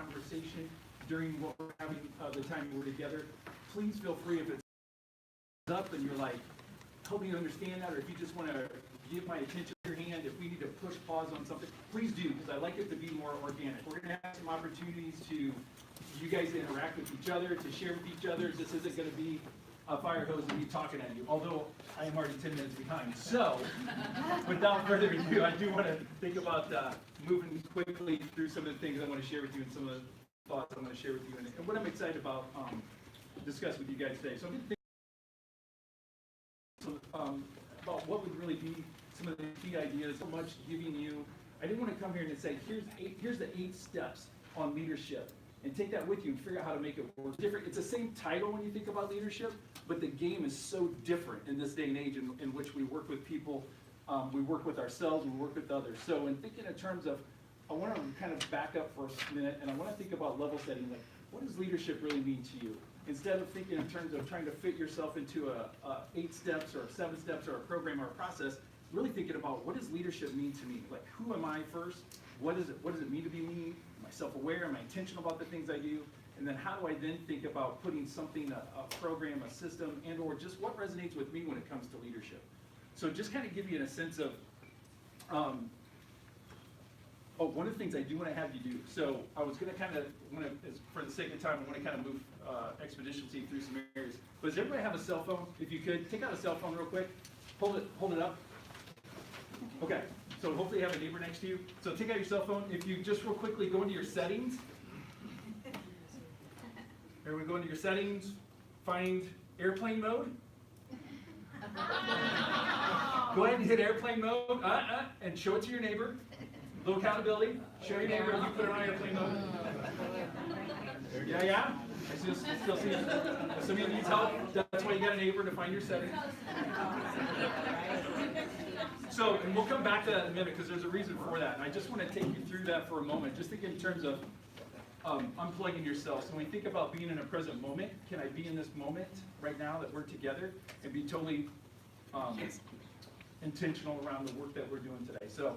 conversation during what we're having the time we're together, please feel free if it's up and you're like, help me understand that, or if you just want to give my attention to your hand, if we need to push pause on something, please do, because I like it to be more organic. We're going to have some opportunities to you guys to interact with each other, to share with each other. This isn't going to be a fire hose and me talking at you, although I am already 10 minutes behind. So, without further ado, I do want to think about moving quickly through some of the things I want to share with you and some of the thoughts I want to share with you and what I'm excited about discuss with you guys today. So I'm going to think about what would really be some of the key ideas, so much giving you. I didn't want to come here and say, here's the 8 steps on leadership, and take that with you and figure out how to make it work. Different. It's the same title when you think about leadership, but the game is so different in this day and age in which we work with people, we work with ourselves, we work with others. So in thinking in terms of, I want to kind of back up for a minute, and I want to think about level setting. Like, what does leadership really mean to you? Instead of thinking in terms of trying to fit yourself into a 8 steps or 7 steps or a program or a process, really thinking about what does leadership mean to me? Like, who am I first? What does it mean to be me? Am I self-aware? Am I intentional about the things I do? And then how do I then think about putting something, a program, a system, and or just what resonates with me when it comes to leadership? So just kind of give you a sense of, one of the things I do want to have you do. So I was going to kind of, for the sake of time, I want to kind of move expeditiously through some areas. But does everybody have a cell phone? If you could, take out a cell phone real quick. Hold it up. Okay. So hopefully you have a neighbor next to you. So take out your cell phone. If you just real quickly go into your settings. Here we go into your settings. Find airplane mode. Go ahead and hit airplane mode and show it to your neighbor. A little accountability. Show your neighbor if you put it on airplane mode. Yeah. I still see if somebody needs help. That's why you got a neighbor to find your settings. So, and we'll come back to that in a minute because there's a reason for that. And I just want to take you through that for a moment. Just think in terms of unplugging yourself. So when we think about being in a present moment, can I be in this moment right now that we're together and be totally intentional around the work that we're doing today? So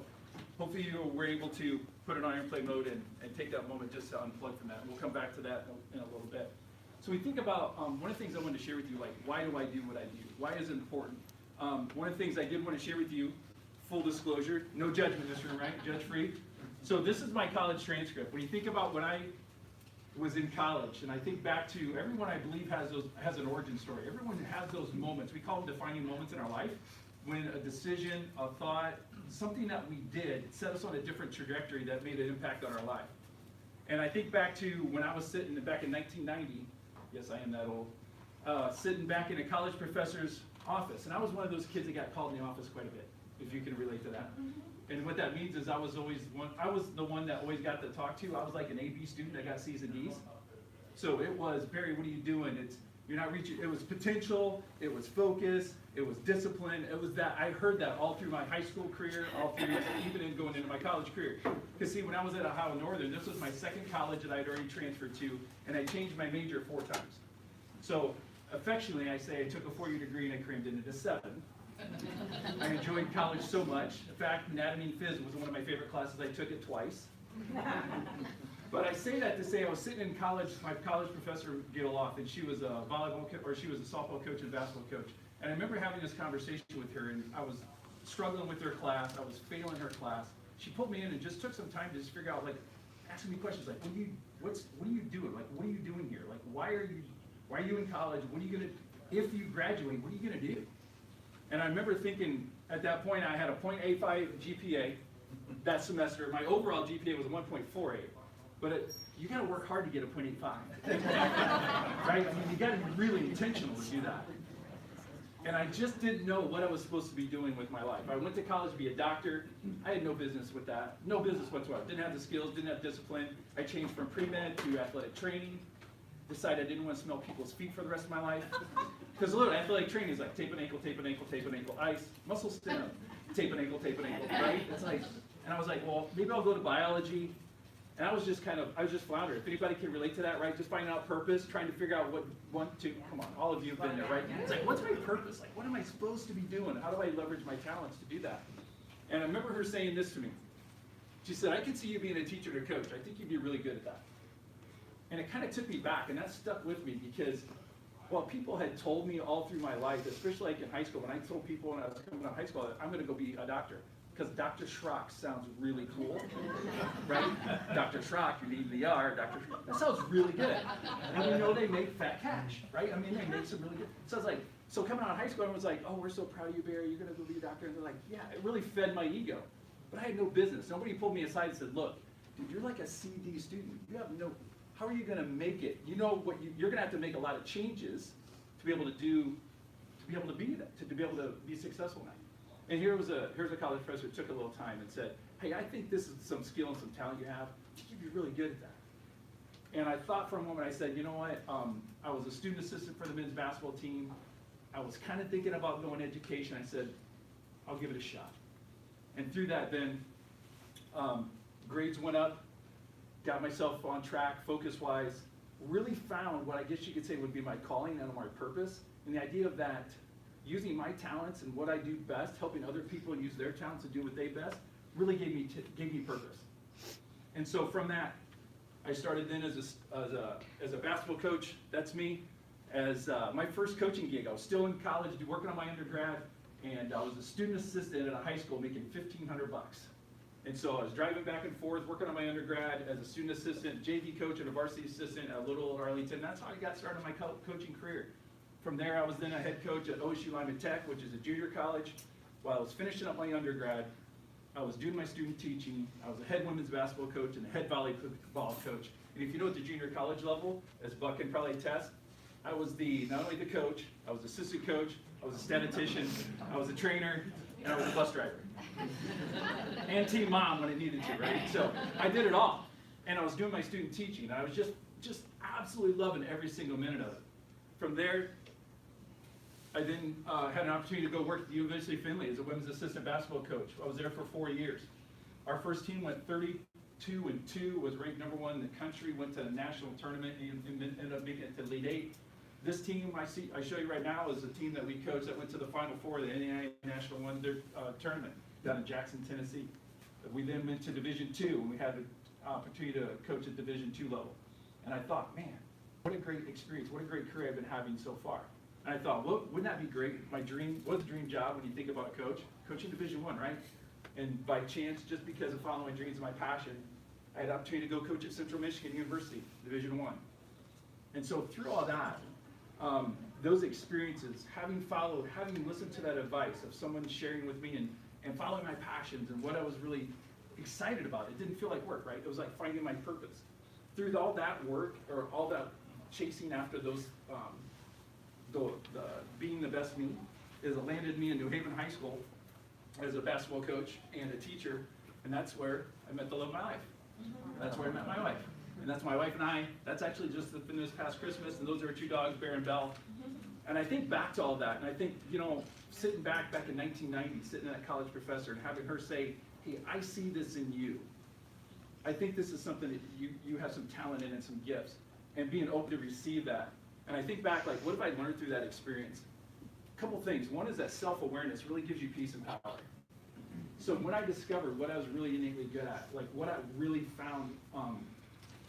hopefully you were able to put it on airplane mode and take that moment just to unplug from that. And we'll come back to that in a little bit. So we think about one of the things I wanted to share with you, like why do I do what I do? Why is it important? One of the things I did want to share with you, full disclosure, no judgment in this room, right? Judge-free. So this is my college transcript. When you think about when I was in college, and I think back to everyone I believe has an origin story. Everyone has those moments. We call them defining moments in our life, when a decision, a thought, something that we did set us on a different trajectory that made an impact on our life. And I think back to when I was sitting back in 1990, yes, I am that old, sitting back in a college professor's office. And I was one of those kids that got called in the office quite a bit, if you can relate to that. And what that means is I was the one that always got to talk to. I was like an A-B student that got C's and D's. So it was, Barry, what are you doing? You're not reaching. It was potential, it was focus, it was discipline. It was that. I heard that all through my high school career, all through even going into my college career. Because see, when I was at Ohio Northern, this was my second college that I'd already transferred to, and I changed my major 4 times. So affectionately, I say I took a 4-year degree and I crammed it into 7. I enjoyed college so much. In fact, anatomy and phys was one of my favorite classes. I took it twice. But I say that to say I was sitting in college. My college professor would get aloft, and she was a volleyball or she was a softball coach and basketball coach. And I remember having this conversation with her, and I was struggling with her class. I was failing her class. She pulled me in and just took some time to just figure out, like, asking me questions like, what are you doing? Like, what are you doing here? Like, why are you in college? What are you gonna, if you graduate, what are you gonna do? And I remember thinking at that point I had a .85 GPA that semester. My overall GPA was a 1.48. But you got to work hard to get a .85, right? I mean, you got to be really intentional to do that. And I just didn't know what I was supposed to be doing with my life. I went to college to be a doctor. I had no business with that. No business whatsoever. Didn't have the skills, didn't have discipline. I changed from pre-med to athletic training. Decided I didn't want to smell people's feet for the rest of my life. Because literally, athletic training is like tape an ankle, tape an ankle, tape an ankle, ice, muscle stim, tape an ankle, right? It's like, and I was like, well, maybe I'll go to biology. And I was just floundering. If anybody can relate to that, right? Just finding out purpose, trying to figure out come on, all of you have been there, right? It's like, what's my purpose? Like, what am I supposed to be doing? How do I leverage my talents to do that? And I remember her saying this to me. She said, I could see you being a teacher or a coach. I think you'd be really good at that. And it kind of took me back, and that stuck with me because while people had told me all through my life, especially like in high school, when I told people when I was coming out of high school, I'm going to go be a doctor, because Dr. Schrock sounds really cool, right? Dr. Schrock, you need the ER, Dr. Schrock, that sounds really good. And you know they make fat cash, right? I mean, they make some really good, so I was like, so coming out of high school, everyone's like, oh, we're so proud of you, Barry, you're going to go be a doctor. And they're like, yeah, it really fed my ego. But I had no business. Nobody pulled me aside and said, look, dude, you're like a CD student. You have no, how are you going to make it? You know what, you're going to have to make a lot of changes to be able to do, to be able to be that, to be able to be successful now. And here's a college professor who took a little time and said, hey, I think this is some skill and some talent you have. You'd be really good at that. And I thought for a moment, I said, you know what, I was a student assistant for the men's basketball team. I was kind of thinking about going education. I said, I'll give it a shot. And through that then, grades went up, got myself on track focus-wise, really found what I guess you could say would be my calling and my purpose. And the idea of that, using my talents and what I do best, helping other people use their talents to do what they best, really gave me purpose. And so from that, I started then as a basketball coach. That's me. As my first coaching gig, I was still in college, working on my undergrad, and I was a student assistant at a high school making $1,500 bucks. And so I was driving back and forth, working on my undergrad as a student assistant, JV coach and a varsity assistant at Little Old Arlington. That's how I got started in my coaching career. From there, I was then a head coach at OSU Lyman Tech, which is a junior college. While I was finishing up my undergrad, I was doing my student teaching. I was a head women's basketball coach and a head volleyball coach. And if you know at the junior college level, as Buck can probably attest, I was not only the coach, I was assistant coach, I was a statistician, I was a trainer, and I was a bus driver. And team mom when it needed to, right? So I did it all. And I was doing my student teaching. I was just absolutely loving every single minute of it. From there, I then had an opportunity to go work at the University of Findlay as a women's assistant basketball coach. I was there for 4 years. Our first team went 32-2, was ranked #1 in the country, went to a national tournament, and ended up making it to Elite 8. This team I show you right now is a team that we coached that went to the Final Four of the NAIA National Tournament down in Jackson, Tennessee. We then went to Division II, and we had the opportunity to coach at Division II level. And I thought, man, what a great experience, what a great career I've been having so far. And I thought, well, wouldn't that be great? My dream, what's the dream job when you think about a coach? Coaching Division I, right? And by chance, just because of following my dreams and my passion, I had the opportunity to go coach at Central Michigan University, Division I. And so through all that, those experiences, having listened to that advice of someone sharing with me and following my passions and what I was really excited about, it didn't feel like work, right? It was like finding my purpose. Through all that work, or all that chasing after those, being the best me, is it landed me in New Haven High School as a basketball coach and a teacher, and that's where I met the love of my life. That's where I met my wife. And that's my wife and I. That's actually just been this past Christmas, and those are our 2 dogs, Bear and Belle. And I think back to all that, and I think, you know, sitting back in 1990, sitting in that college professor and having her say, hey, I see this in you. I think this is something that you have some talent in and some gifts, and being open to receive that. And I think back, like, what have I learned through that experience? A couple things. One is that self-awareness really gives you peace and power. So when I discovered what I was really innately good at, like what I really found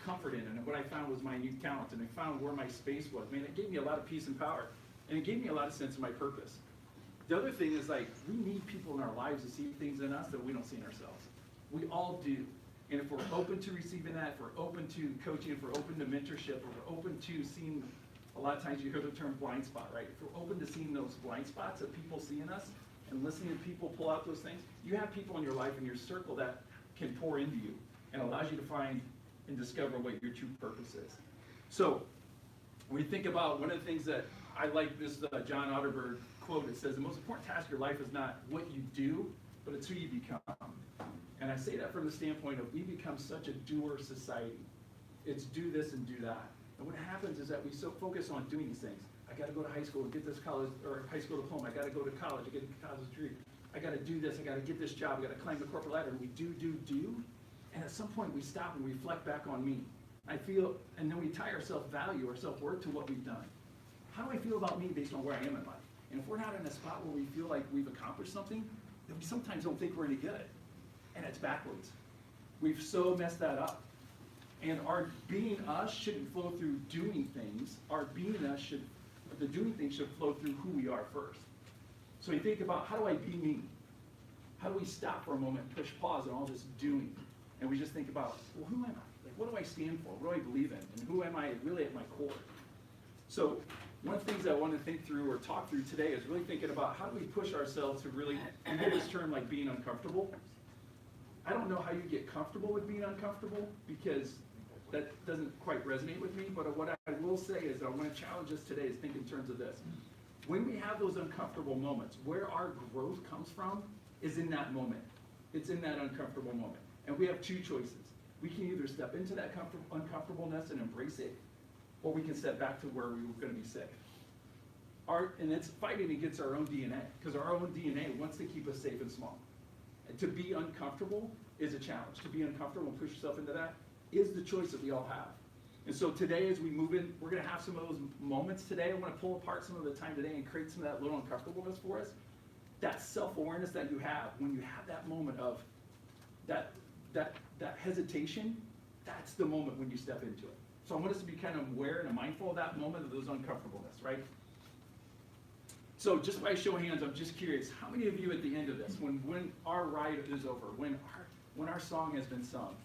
comfort in, and what I found was my unique talent, and I found where my space was, man, it gave me a lot of peace and power, and it gave me a lot of sense of my purpose. The other thing is, like, we need people in our lives to see things in us that we don't see in ourselves. We all do. And if we're open to receiving that, if we're open to coaching, if we're open to mentorship, if we're open to seeing, a lot of times you hear the term blind spot, right? If we're open to seeing those blind spots that people see in us and listening to people pull out those things, you have people in your life, in your circle, that can pour into you and allows you to find and discover what your true purpose is. So when you think about one of the things that I like, this John Otterberg quote, it says, the most important task of your life is not what you do, but it's who you become. And I say that from the standpoint of we become such a doer society. It's do this and do that. And what happens is that we so focus on doing these things. I got to go to high school and get this college or high school diploma. I got to go to college and get a college degree. I got to do this. I got to get this job. I got to climb the corporate ladder. And we do. And at some point we stop and reflect back on me. I feel, and then we tie our self-value, our self-worth to what we've done. How do I feel about me based on where I am in life? And if we're not in a spot where we feel like we've accomplished something, then we sometimes don't think we're any good. And it's backwards. We've so messed that up. And our being us shouldn't flow through doing things. Our being us the doing things should flow through who we are first. So you think about, how do I be me? How do we stop for a moment, push pause on all this doing? And we just think about, well, who am I? Like, what do I stand for? What do I believe in? And who am I really at my core? So one of the things I want to think through or talk through today is really thinking about, how do we push ourselves to really, we hear this term like being uncomfortable. I don't know how you get comfortable with being uncomfortable, because that doesn't quite resonate with me, but what I will say is, I want to challenge us today is think in terms of this. When we have those uncomfortable moments, where our growth comes from is in that moment. It's in that uncomfortable moment. And we have two choices. We can either step into that uncomfortableness and embrace it, or we can step back to where we were going to be safe. And it's fighting against our own DNA, because our own DNA wants to keep us safe and small. And to be uncomfortable is a challenge. To be uncomfortable and push yourself into that is the choice that we all have. And so today, as we move in, we're going to have some of those moments today. I want to pull apart some of the time today and create some of that little uncomfortableness for us. That self-awareness that you have, when you have that moment of that hesitation, that's the moment when you step into it. So I want us to be kind of aware and mindful of that moment of those uncomfortableness, right? So just by show of hands, I'm just curious, how many of you at the end of this, when our ride is over, when our song has been sung,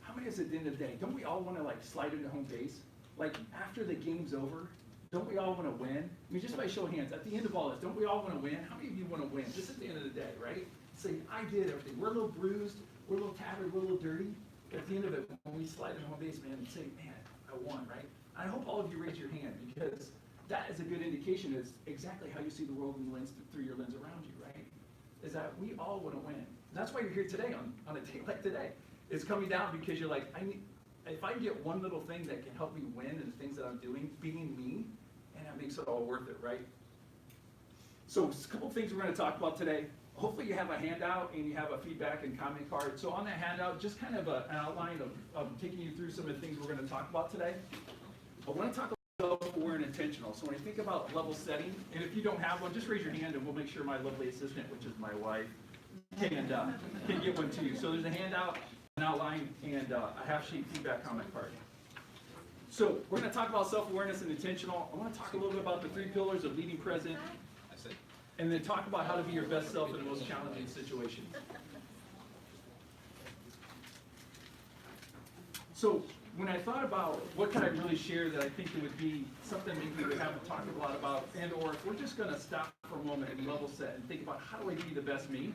how many of us at the end of the day, don't we all want to like slide into home base? Like after the game's over, don't we all want to win? I mean, just by show of hands, at the end of all this, don't we all want to win? How many of you want to win? Just at the end of the day, right? Say, I did everything. We're a little bruised, we're a little tattered, we're a little dirty. But at the end of it, when we slide into home base, man, and say, man, I won, right? I hope all of you raise your hand, because that is a good indication is exactly how you see the world through your lens around you, right? Is that we all want to win. And that's why you're here today on a day like today. It's coming down because you're like, if I get one little thing that can help me win in the things that I'm doing, being me, and that makes it all worth it, right? So a couple of things we're going to talk about today. Hopefully you have a handout and you have a feedback and comment card. So on that handout, just kind of an outline of taking you through some of the things we're going to talk about today. I want to talk about self-aware and intentional. So when you think about level setting, and if you don't have one, just raise your hand and we'll make sure my lovely assistant, which is my wife, can get one to you. So there's a handout, an outline, and a half-sheet feedback comment card. So we're going to talk about self-awareness and intentional. I want to talk a little bit about the 3 pillars of leading present, and then talk about how to be your best self in the most challenging situations. So when I thought about what can I really share that I think it would be something maybe we haven't talked a lot about, and or if we're just going to stop for a moment and level set and think about how do I be the best me?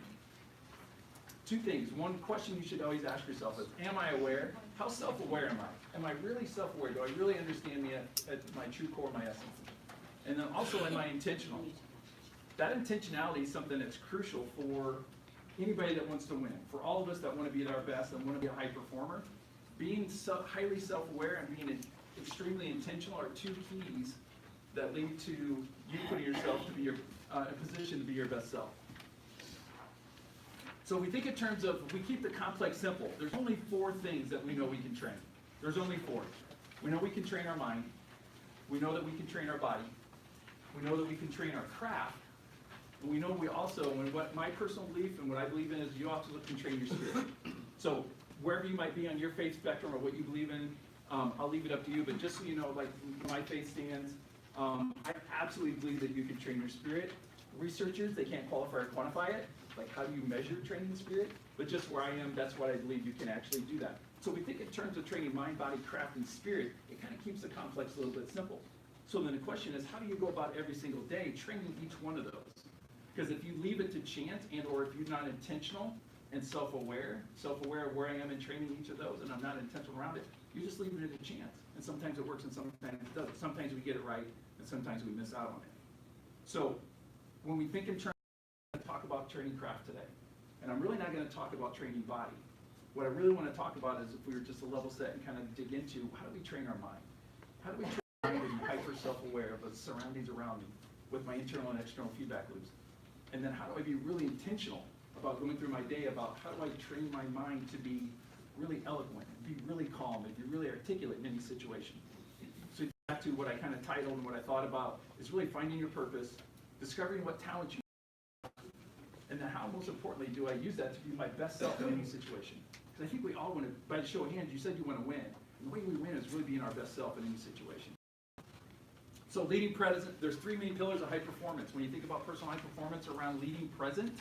2 things. One question you should always ask yourself is, am I aware? How self-aware am I? Am I really self-aware? Do I really understand me at my true core, my essence? And then also, am I intentional? That intentionality is something that's crucial for anybody that wants to win. For all of us that want to be at our best and want to be a high performer, being highly self-aware and being extremely intentional are 2 keys that lead to you putting yourself to be in a position to be your best self. So we think in terms of, if we keep the complex simple, there's only 4 things that we know we can train. There's only 4. We know we can train our mind. We know that we can train our body. We know that we can train our craft. And we know we also, and what my personal belief and what I believe in is you also can train your spirit. So wherever you might be on your faith spectrum or what you believe in, I'll leave it up to you. But just so you know, like my faith stands, I absolutely believe that you can train your spirit. Researchers, they can't qualify or quantify it. Like how do you measure training the spirit? But just where I am, that's what I believe you can actually do that. So we think in terms of training mind, body, craft, and spirit, it kind of keeps the complex a little bit simple. So then the question is, how do you go about every single day training each one of those? Because if you leave it to chance and or if you're not intentional and self-aware of where I am in training each of those and I'm not intentional around it, you just leave it to chance. And sometimes it works and sometimes it doesn't. Sometimes we get it right and sometimes we miss out on it. So when we think in terms, I'm going to talk about training craft today. And I'm really not going to talk about training body. What I really want to talk about is if we were just a level set and kind of dig into how do we train our mind? How do we train our mind to be hyper self-aware of the surroundings around me with my internal and external feedback loops? And then how do I be really intentional about going through my day about how do I train my mind to be really eloquent, and be really calm, and be really articulate in any situation? So back to what I kind of titled and what I thought about is really finding your purpose, discovering what talent you have, and then how most importantly do I use that to be my best self in any situation? Because I think we all want to, by the show of hands, you said you want to win. And the way we win is really being our best self in any situation. So leading present, there's three main pillars of high performance. When you think about personal high performance around leading present,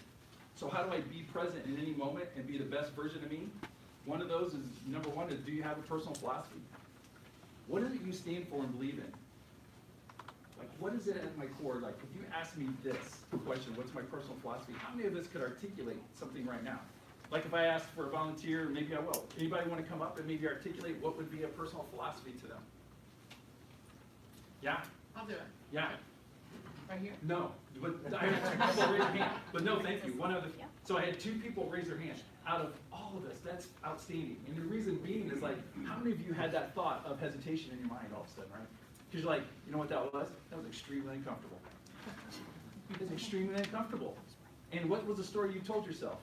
so how do I be present in any moment and be the best version of me? One of those is, number one, is do you have a personal philosophy? What is it you stand for and believe in? Like, what is it at my core? Like, if you ask me this question, what's my personal philosophy? How many of us could articulate something right now? Like, if I asked for a volunteer, maybe I will. Anybody want to come up and maybe articulate what would be a personal philosophy to them? Yeah? I'll do it. Yeah? Right here. No, but I had two people raise their hand. But no, thank you. One other. So I had two people raise their hand. Out of all of this, that's outstanding. And the reason being is like, how many of you had that thought of hesitation in your mind all of a sudden, right? Because you're like, you know what that was? That was extremely uncomfortable. It was extremely uncomfortable. And what was the story you told yourself?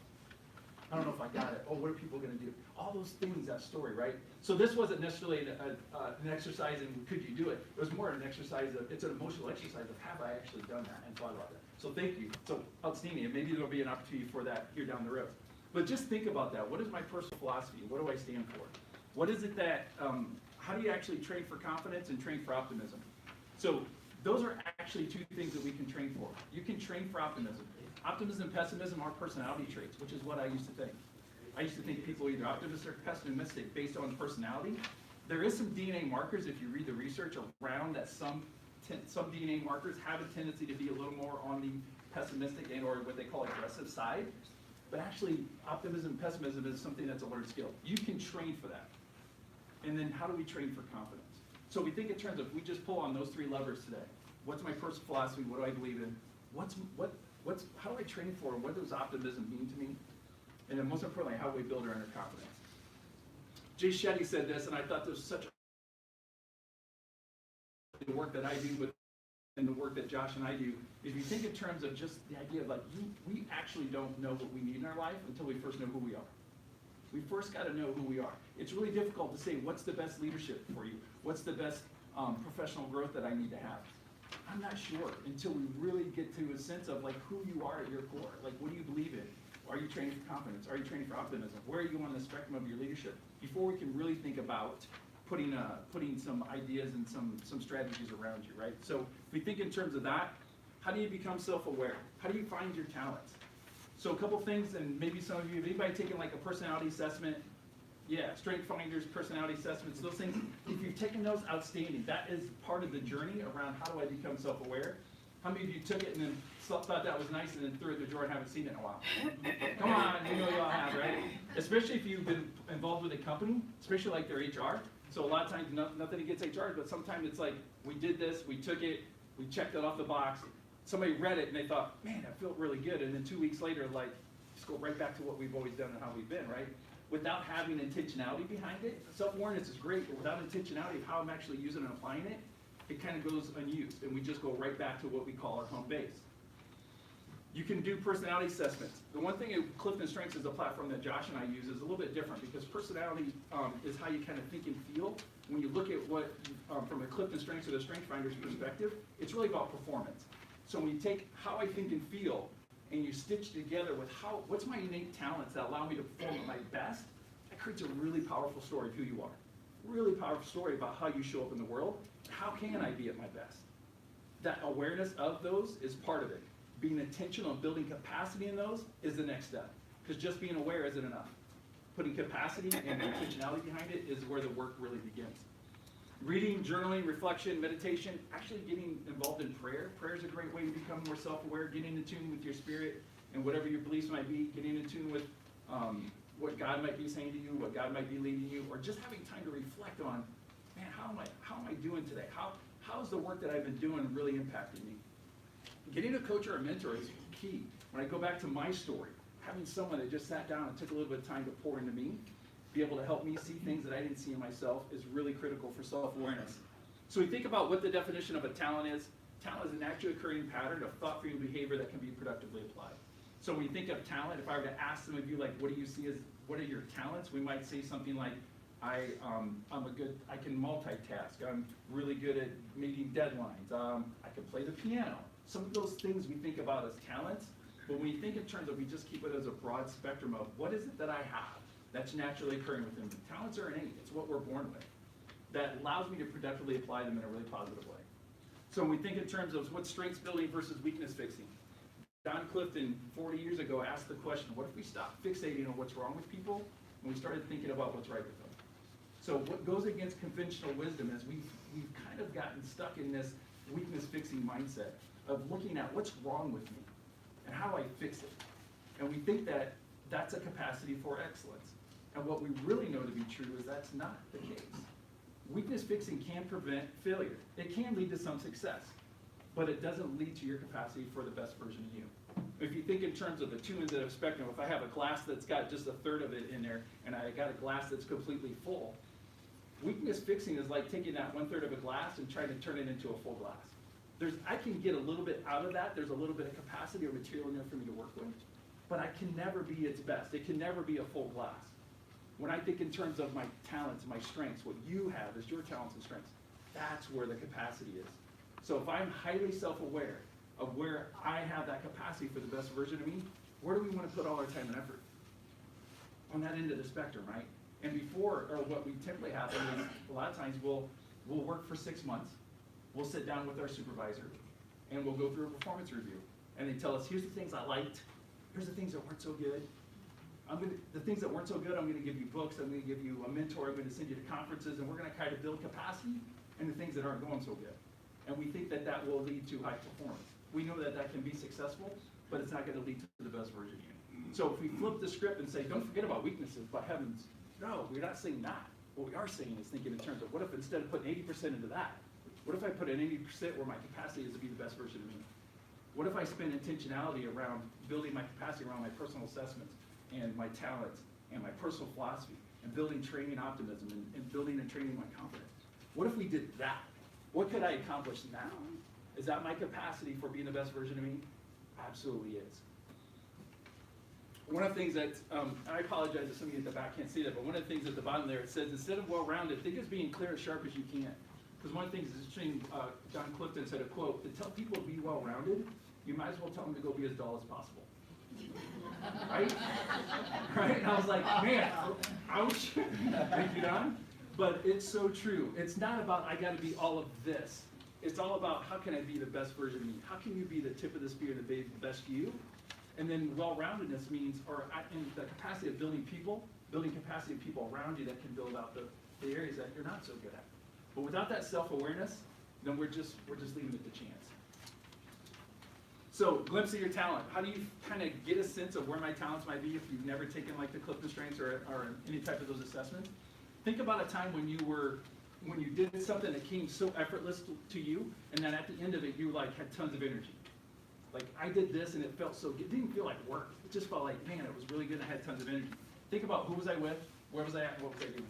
I don't know if I got it. Oh, what are people going to do? All those things, that story, right? So this wasn't necessarily an exercise in could you do it. It was more an exercise of, it's an emotional exercise of have I actually done that and thought about that. So thank you. So outstanding. And maybe there'll be an opportunity for that here down the road. But just think about that. What is my personal philosophy? What do I stand for? What is it that, how do you actually train for confidence and train for optimism? So those are actually two things that we can train for. You can train for optimism. Optimism and pessimism are personality traits, which is what I used to think. I used to think people are either optimistic or pessimistic based on personality. There is some DNA markers, if you read the research around that some DNA markers have a tendency to be a little more on the pessimistic and or what they call aggressive side. But actually, optimism and pessimism is something that's a learned skill. You can train for that. And then how do we train for confidence? So we think in terms of, we just pull on those three levers today. What's my personal philosophy? What do I believe in? How do I train for, and what does optimism mean to me? And then most importantly, how do we build our inner confidence? Jay Shetty said this, and I thought this was such the work that I do and the work that Josh and I do, is you think in terms of just the idea of like, we actually don't know what we need in our life until we first know who we are. We first got to know who we are. It's really difficult to say what's the best leadership for you, what's the best professional growth that I need to have. I'm not sure until we really get to a sense of like who you are at your core. Like, what do you believe in? Are you training for confidence? Are you training for optimism? Where are you on the spectrum of your leadership? Before we can really think about putting some ideas and some strategies around you, right? So if we think in terms of that, how do you become self-aware? How do you find your talents? So a couple things, and maybe some of you, have anybody taken like a personality assessment? Yeah, Strength Finders, personality assessments, those things. If you've taken those, outstanding. That is part of the journey around how do I become self-aware. How many of you took it and then thought that was nice and then threw it in the drawer and haven't seen it in a while? Come on, you know you all have, right? Especially if you've been involved with a company, especially like their HR. So a lot of times, nothing against HR, but sometimes it's like, we did this, we took it, we checked it off the box. Somebody read it and they thought, man, that felt really good. And then 2 weeks later, like, just go right back to what we've always done and how we've been, right? Without having intentionality behind it. Self-awareness is great, but without intentionality of how I'm actually using and applying it, it kind of goes unused, and we just go right back to what we call our home base. You can do personality assessments. The one thing at Clifton Strengths is a platform that Josh and I use is a little bit different because personality is how you kind of think and feel. When you look at what, from a Clifton Strengths or the Strength Finders perspective, it's really about performance. So when you take how I think and feel and you stitch together with what's my innate talents that allow me to perform at my best, that creates a really powerful story of who you are. Really powerful story about how you show up in the world. How can I be at my best? That awareness of those is part of it. Being intentional and building capacity in those is the next step. Because just being aware isn't enough. Putting capacity and intentionality behind it is where the work really begins. Reading, journaling, reflection, meditation, actually getting involved in prayer. Prayer is a great way to become more self-aware, getting in tune with your spirit and whatever your beliefs might be, getting in tune with what God might be saying to you, what God might be leading you, or just having time to reflect on, man, how am I doing today? How's the work that I've been doing really impacting me? Getting a coach or a mentor is key. When I go back to my story, having someone that just sat down and took a little bit of time to pour into me, be able to help me see things that I didn't see in myself is really critical for self-awareness. So we think about what the definition of a talent is. Talent is an actually occurring pattern of thought-free behavior that can be productively applied. So when you think of talent, if I were to ask some of you, like, what do you see as, what are your talents? We might say something like, I can multitask. I'm really good at meeting deadlines. I can play the piano. Some of those things we think about as talents, but when you think in terms of, we just keep it as a broad spectrum of what is it that I have that's naturally occurring within me. Talents are innate. It's what we're born with. that allows me to productively apply them in a really positive way. So when we think in terms of what's strengths building versus weakness fixing, John Clifton 40 years ago asked the question, what if we stop fixating on what's wrong with people and we started thinking about what's right with them? So what goes against conventional wisdom is we've kind of gotten stuck in this weakness fixing mindset of looking at what's wrong with me and how I fix it. And we think that that's a capacity for excellence. And what we really know to be true is that's not the case. Weakness fixing can prevent failure. It can lead to some success, but it doesn't lead to your capacity for the best version of you. If you think in terms of the two ends of the spectrum, if I have a glass that's got just a third of it in there, and I got a glass that's completely full, weakness fixing is like taking that 1/3 of a glass and trying to turn it into a full glass. I can get a little bit out of that. There's a little bit of capacity or material in there for me to work with, but I can never be its best. It can never be a full glass. When I think in terms of my talents and my strengths, what you have is your talents and strengths. That's where the capacity is. So if I'm highly self-aware of where I have that capacity for the best version of me, where do we want to put all our time and effort? On that end of the spectrum, right? And before, or what we typically happen is, a lot of times we'll work for 6 months, we'll sit down with our supervisor, and we'll go through a performance review. And they tell us, here's the things I liked, here's the things that weren't so good. The things that weren't so good, I'm gonna give you books, I'm gonna give you a mentor, I'm gonna send you to conferences, and we're gonna kind of build capacity in the things that aren't going so good. And we think that that will lead to high performance. We know that that can be successful, but it's not gonna lead to the best version of you. So if we flip the script and say, don't forget about weaknesses, by heavens, no, we're not saying that. What we are saying is thinking in terms of, what if instead of putting 80% into that, what if I put in 80% where my capacity is to be the best version of me? What if I spend intentionality around building my capacity around my personal assessments and my talents and my personal philosophy and building training optimism and building and training my confidence? What if we did that? What could I accomplish now? Is that my capacity for being the best version of me? Absolutely is. One of the things that, I apologize if some of you at the back can't see that, but one of the things at the bottom there, it says, instead of well-rounded, think as being clear as sharp as you can. Because one of the things is interesting, John Clifton said a quote, to tell people to be well-rounded, you might as well tell them to go be as dull as possible. Right? Right? And I was like, man, ouch. Thank you, Don. But it's so true. It's not about, I gotta be all of this. It's all about, how can I be the best version of me? How can you be the tip of the spear to be the best you? And then well-roundedness means, or in the capacity of building capacity of people around you that can build out the areas that you're not so good at. But without that self-awareness, then we're just leaving it to chance. So, glimpse of your talent. How do you kind of get a sense of where my talents might be if you've never taken like the Clifton Strengths or any type of those assessments? Think about a time when you did something that came so effortless to you, and then at the end of it, you like had tons of energy. Like, I did this and it felt so good. It didn't feel like work. It just felt like, man, it was really good. I had tons of energy. Think about who was I with, where was I at, and what was I doing.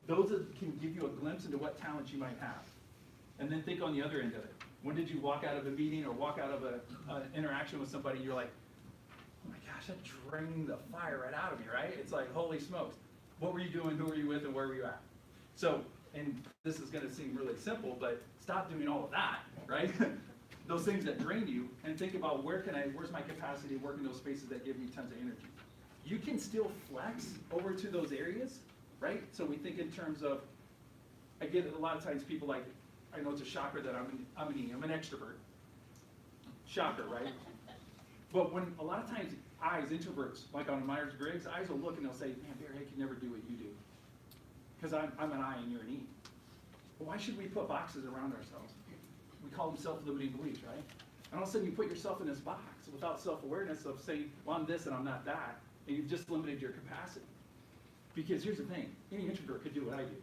Those can give you a glimpse into what talents you might have. And then think on the other end of it. When did you walk out of a meeting or walk out of an interaction with somebody and you're like, oh my gosh, that drained the fire right out of me, right? It's like, holy smokes. What were you doing, who were you with, and where were you at? So, and this is gonna seem really simple, but stop doing all of that, right? Those things that drain you, and think about where's my capacity to work in those spaces that give me tons of energy. You can still flex over to those areas, right? So we think in terms of, I get a lot of times people like, I know it's a shocker that I'm an extrovert. Shocker, right? But when a lot of times introverts, like on Myers-Briggs, eyes will look and they'll say, man, Barry, I can never do what you do. Because I'm an I and you're an E. But why should we put boxes around ourselves? We call them self-limiting beliefs, right? And all of a sudden you put yourself in this box without self-awareness of saying, well, I'm this and I'm not that, and you've just limited your capacity. Because here's the thing, any introvert could do what I do.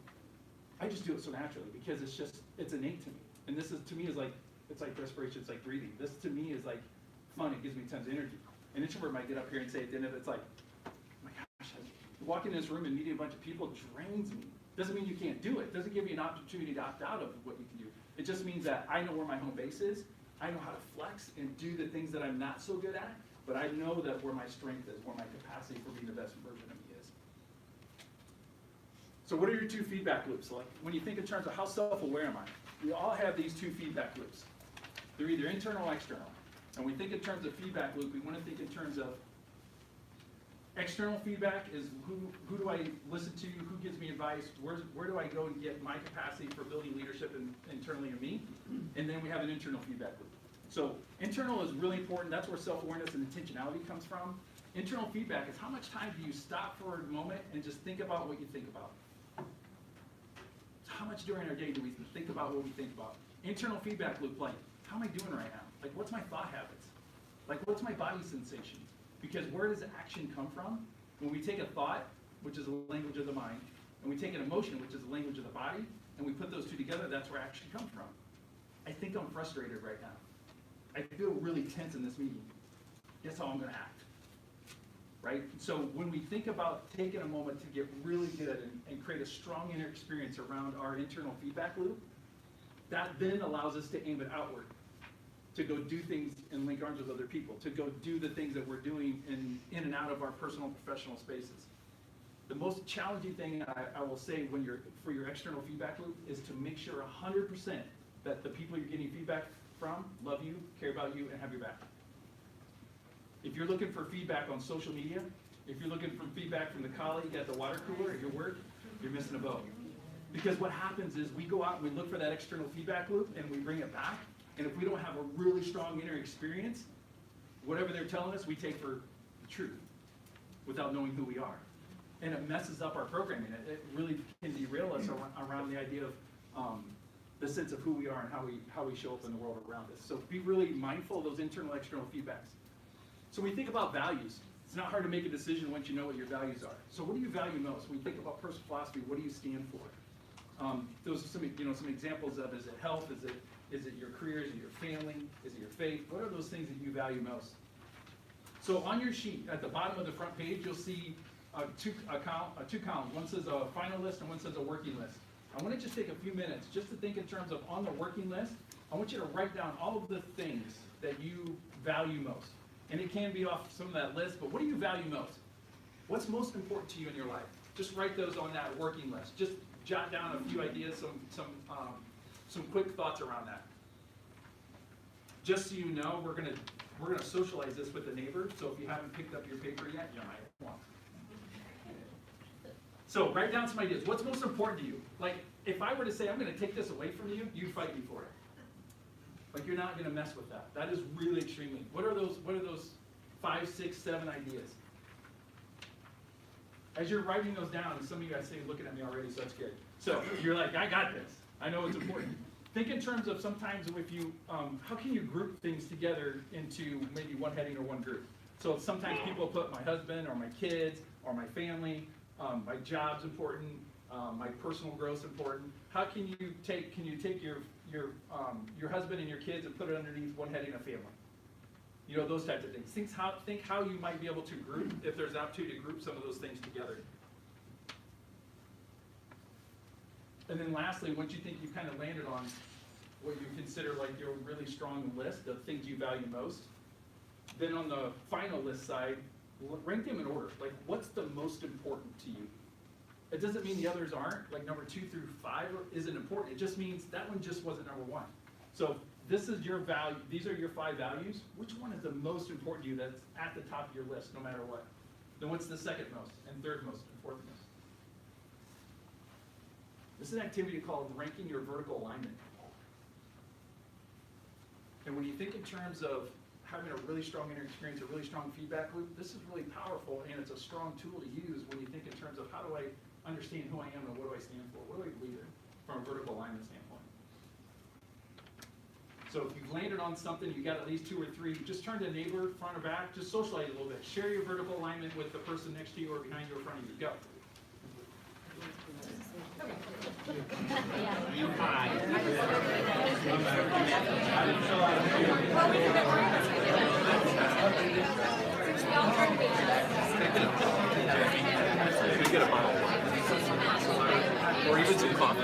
I just do it so naturally because it's innate to me. And this is, to me, it's like respiration, it's like breathing. This to me is like fun, it gives me tons of energy. An introvert might get up here and say at the end of it, it's like, oh my gosh, walking in this room and meeting a bunch of people drains me. Doesn't mean you can't do it. Doesn't give you an opportunity to opt out of what you can do. It just means that I know where my home base is. I know how to flex and do the things that I'm not so good at, but I know that where my strength is, where my capacity for being the best version of me is. So what are your two feedback loops? Like when you think in terms of how self-aware am I? We all have these two feedback loops. They're either internal or external. And when we think in terms of feedback loop, we want to think in terms of External feedback is who do I listen to, who gives me advice, where do I go and get my capacity for building leadership internally in me, and then we have an internal feedback loop. So internal is really important. That's where self-awareness and intentionality comes from. Internal feedback is how much time do you stop for a moment and just think about what you think about. How much during our day do we think about what we think about? Internal feedback loop, like, how am I doing right now? Like, what's my thought habits? Like, what's my body sensation? Because where does action come from? When we take a thought, which is the language of the mind, and we take an emotion, which is the language of the body, and we put those two together, that's where action comes from. I think I'm frustrated right now. I feel really tense in this meeting. Guess how I'm going to act? Right? So when we think about taking a moment to get really good and create a strong inner experience around our internal feedback loop, that then allows us to aim it outward, to go do things and link arms with other people, to go do the things that we're doing in and out of our personal and professional spaces. The most challenging thing I will say for your external feedback loop is to make sure 100% that the people you're getting feedback from love you, care about you, and have your back. If you're looking for feedback on social media, if you're looking for feedback from the colleague at the water cooler at your work, you're missing a boat. Because what happens is we go out and we look for that external feedback loop and we bring it back, and if we don't have a really strong inner experience, whatever they're telling us, we take for the truth without knowing who we are. And it messes up our programming. It really can derail us around the idea of the sense of who we are and how we show up in the world around us. So be really mindful of those internal, external feedbacks. So when we think about values, it's not hard to make a decision once you know what your values are. So what do you value most? When you think about personal philosophy, what do you stand for? Those are some examples of, is it health? Is it your career? Is it your family? Is it your faith? What are those things that you value most? So on your sheet, at the bottom of the front page, you'll see two columns. One says a final list and one says a working list. I want to just take a few minutes just to think in terms of on the working list, I want you to write down all of the things that you value most. And it can be off some of that list, but what do you value most? What's most important to you in your life? Just write those on that working list. Just jot down a few ideas, some quick thoughts around that. Just so you know, we're gonna socialize this with the neighbor. So if you haven't picked up your paper yet, you might want. So write down some ideas. What's most important to you? Like if I were to say I'm going to take this away from you, you'd fight me for it. Like you're not going to mess with that. That is really extremely. What are those 5, 6, 7 ideas? As you're writing those down, and some of you guys say looking at me already, so that's good. So you're like, I got this. I know it's important. Think in terms of sometimes if you, how can you group things together into maybe one heading or one group? So sometimes people put my husband or my kids or my family, my job's important, my personal growth's important. How can you take your husband and your kids and put it underneath one heading of family? You know, those types of things. Think how you might be able to group, if there's an opportunity to group some of those things together. And then lastly, once you think you've kind of landed on what you consider like your really strong list of things you value most, then on the final list side, rank them in order. Like, what's the most important to you? It doesn't mean the others aren't, like number 2 through 5 isn't important. It just means that one just wasn't number 1. So this is your value, these are your 5 values. Which one is the most important to you that's at the top of your list, no matter what? Then what's the second most, and third most, and fourth most? This is an activity called ranking your vertical alignment. And when you think in terms of having a really strong inner experience, a really strong feedback loop, this is really powerful, and it's a strong tool to use when you think in terms of how do I understand who I am and what do I stand for? What do I believe in from a vertical alignment standpoint? So if you've landed on something, you got at least 2 or 3, just turn to a neighbor, front or back, just socialize a little bit. Share your vertical alignment with the person next to you or behind you or in front of you. Go. You high. Get a bottle of wine. Or even some coffee.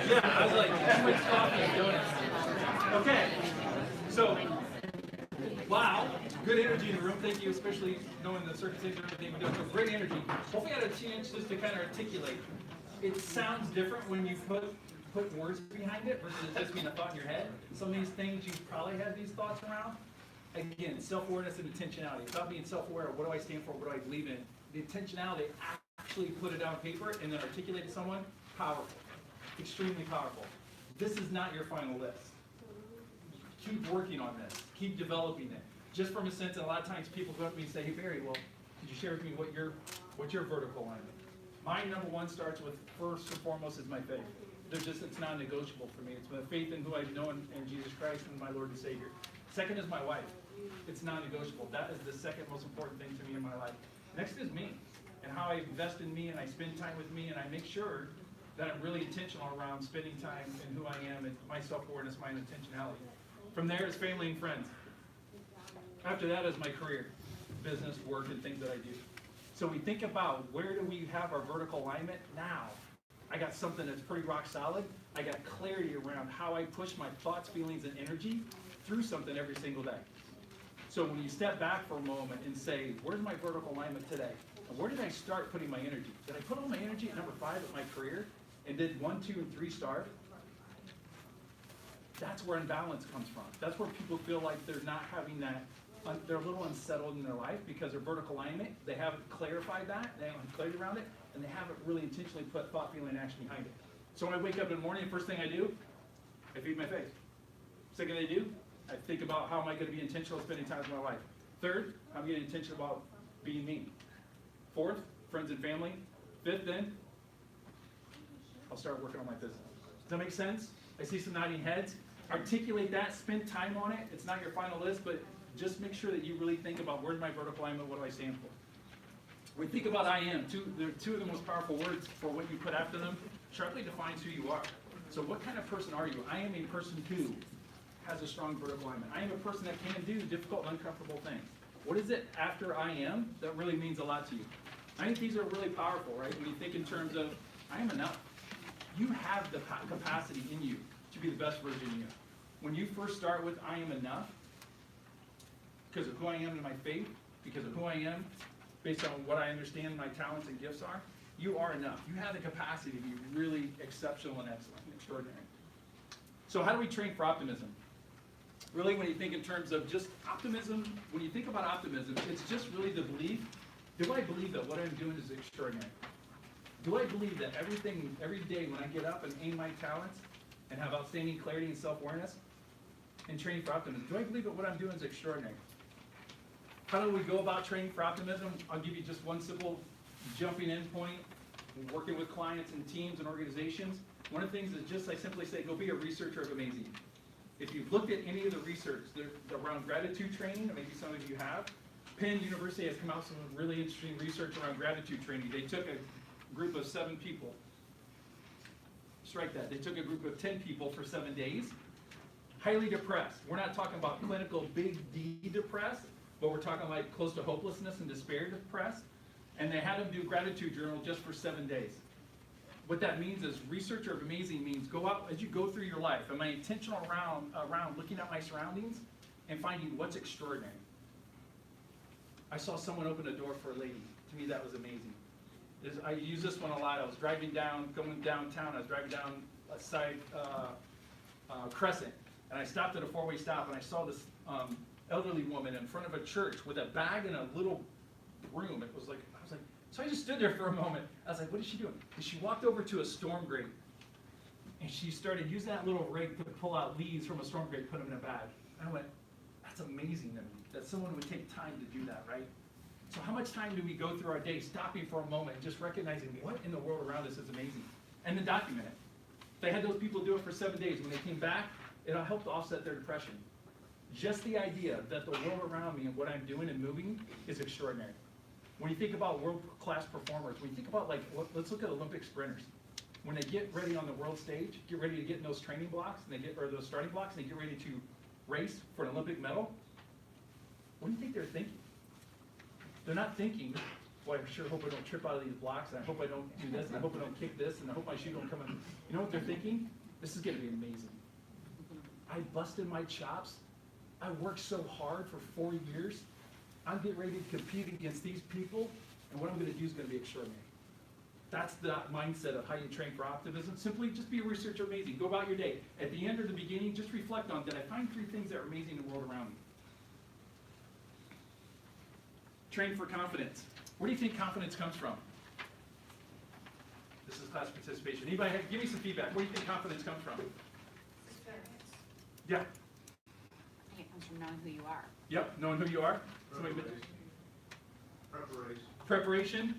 Yeah, I was like, too much coffee and donuts. Okay, so, wow, good energy in the room. Thank you, especially knowing the circumstances and everything we're doing. So great energy. Hopefully I had a chance just to kind of articulate. It sounds different when you put words behind it versus it just being a thought in your head. Some of these things you've probably had these thoughts around. Again, self-awareness and intentionality. It's about being self-aware of what do I stand for, what do I believe in. The intentionality, actually put it down on paper and then articulate to someone, powerful. Extremely powerful. This is not your final list. Keep working on this. Keep developing it. Just from a sense, and a lot of times people go up to me and say, hey Barry, well, could you share with me what your vertical line is? My number one starts with, first and foremost, is my faith. It's non-negotiable for me. It's my faith in who I know in Jesus Christ and my Lord and Savior. Second is my wife. It's non-negotiable. That is the second most important thing to me in my life. Next is me, and how I invest in me, and I spend time with me, and I make sure that I'm really intentional around spending time and who I am, and my self-awareness, my intentionality. From there is family and friends. After that is my career, business, work, and things that I do. So we think about, where do we have our vertical alignment now? I got something that's pretty rock solid. I got clarity around how I push my thoughts, feelings, and energy through something every single day. So when you step back for a moment and say, where's my vertical alignment today? And where did I start putting my energy? Did I put all my energy at number 5 at my career? And did 1, 2, and 3 starve? That's where imbalance comes from. That's where people feel like they're not having that, they're a little unsettled in their life because their vertical alignment, they haven't clarified that, they haven't clarity around it, and they haven't really intentionally put thought, feeling, and action behind it. So when I wake up in the morning, the first thing I do, I feed my faith. Second thing I do, I think about how am I going to be intentional spending time with my wife. Third, I'm getting intentional about being me. Fourth, friends and family. Fifth, then, I'll start working on my business. Does that make sense? I see some nodding heads. Articulate that, spend time on it. It's not your final list, but just make sure that you really think about, where's my vertical alignment, what do I stand for? When we think about I am, they're two of the most powerful words for what you put after them, sharply defines who you are. So what kind of person are you? I am a person who has a strong vertical alignment. I am a person that can do difficult, uncomfortable things. What is it after I am that really means a lot to you? I think these are really powerful, right? When you think in terms of, I am enough. You have the capacity in you to be the best version of you. When you first start with I am enough, because of who I am in my faith, because of who I am, based on what I understand my talents and gifts are, you are enough. You have the capacity to be really exceptional and excellent and extraordinary. So how do we train for optimism? Really, when you think in terms of just optimism, when you think about optimism, it's just really the belief, do I believe that what I'm doing is extraordinary? Do I believe that every day when I get up and aim my talents and have outstanding clarity and self-awareness and training for optimism, do I believe that what I'm doing is extraordinary? How do we go about training for optimism? I'll give you just one simple jumping in point. Working with clients and teams and organizations, one of the things is just I simply say, go be a researcher of amazing. If you've looked at any of the research around gratitude training, and maybe some of you have, Penn University has come out with some really interesting research around gratitude training. They took a group of 7 people. Strike that. They took a group of 10 people for 7 days, highly depressed. We're not talking about clinical big D depressed, but we're talking like close to hopelessness and despair depressed. And they had them do gratitude journal just for 7 days. What that means is researcher of amazing means go out as you go through your life. Am I intentional around looking at my surroundings and finding what's extraordinary? I saw someone open a door for a lady. To me, that was amazing. I use this one a lot. I was going downtown. I was driving down a side Crescent, and I stopped at a 4-way stop, and I saw this elderly woman in front of a church with a bag and a little room. It was like, I was like, so I just stood there for a moment. I was like, what is she doing? And she walked over to a storm grate, and she started using that little rake to pull out leaves from a storm grate, put them in a bag. And I went, that's amazing to me, that someone would take time to do that, right? So how much time do we go through our day stopping for a moment, just recognizing what in the world around us is amazing, and then document it? They had those people do it for 7 days. When they came back, it helped offset their depression. Just the idea that the world around me and what I'm doing and moving is extraordinary. When you think about world-class performers, when you think about, like, let's look at Olympic sprinters. When they get ready on the world stage, get ready to get in those training blocks, or those starting blocks, and they get ready to race for an Olympic medal, what do you think they're thinking? They're not thinking, boy, I sure hope I don't trip out of these blocks, and I hope I don't do this, and I hope I don't kick this, and I hope my shoe don't come in. You know what they're thinking? This is going to be amazing. I busted my chops. I worked so hard for 4 years. I'm getting ready to compete against these people, and what I'm going to do is going to be extraordinary. That's the mindset of how you train for optimism. Simply just be a researcher amazing. Go about your day. At the end or the beginning, just reflect on, did I find 3 things that are amazing in the world around me? Train for confidence. Where do you think confidence comes from? This is class participation. Anybody give me some feedback. Where do you think confidence comes from? Experience. Yeah. I think it comes from knowing who you are. Yep, knowing who you are. Preparation. Preparation.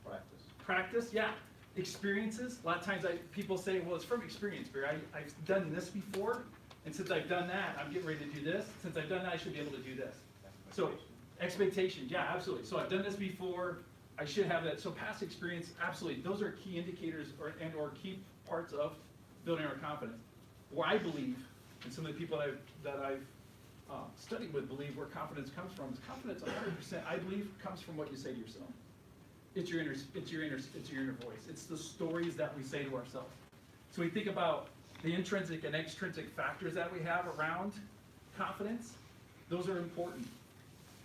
Practice. Practice, yeah. Experiences. A lot of times people say, well, it's from experience, Barry. I've done this before, and since I've done that, I'm getting ready to do this. Since I've done that, I should be able to do this. So, expectations, yeah, absolutely. So I've done this before, I should have that. So past experience, absolutely. Those are key indicators or key parts of building our confidence. Where I believe, and some of the people that I've studied with believe where confidence comes from, is confidence 100%, I believe, comes from what you say to yourself. It's your inner voice. It's the stories that we say to ourselves. So we think about the intrinsic and extrinsic factors that we have around confidence. Those are important.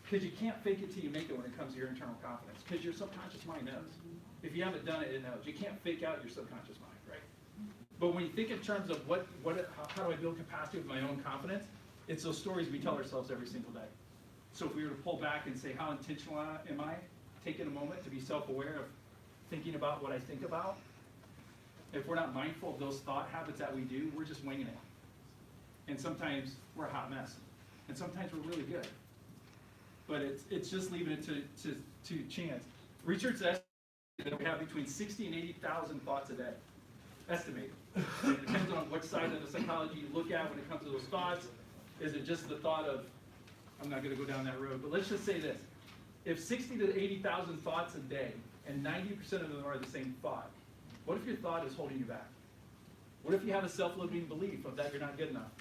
Because you can't fake it till you make it when it comes to your internal confidence. Because your subconscious mind knows. If you haven't done it, it knows. You can't fake out your subconscious mind, right? But when you think in terms of how do I build capacity with my own confidence, it's those stories we tell ourselves every single day. So if we were to pull back and say, how intentional am I? Taking a moment to be self-aware of thinking about what I think about. If we're not mindful of those thought habits that we do, we're just winging it. And sometimes we're a hot mess. And sometimes we're really good. But it's just leaving it to chance. Research estimates that we have between 60 and 80,000 thoughts a day. Estimated. It depends on which side of the psychology you look at when it comes to those thoughts. Is it just the thought of, I'm not going to go down that road, but let's just say this. If 60 to 80,000 thoughts a day, and 90% of them are the same thought, what if your thought is holding you back? What if you have a self-limiting belief of that you're not good enough?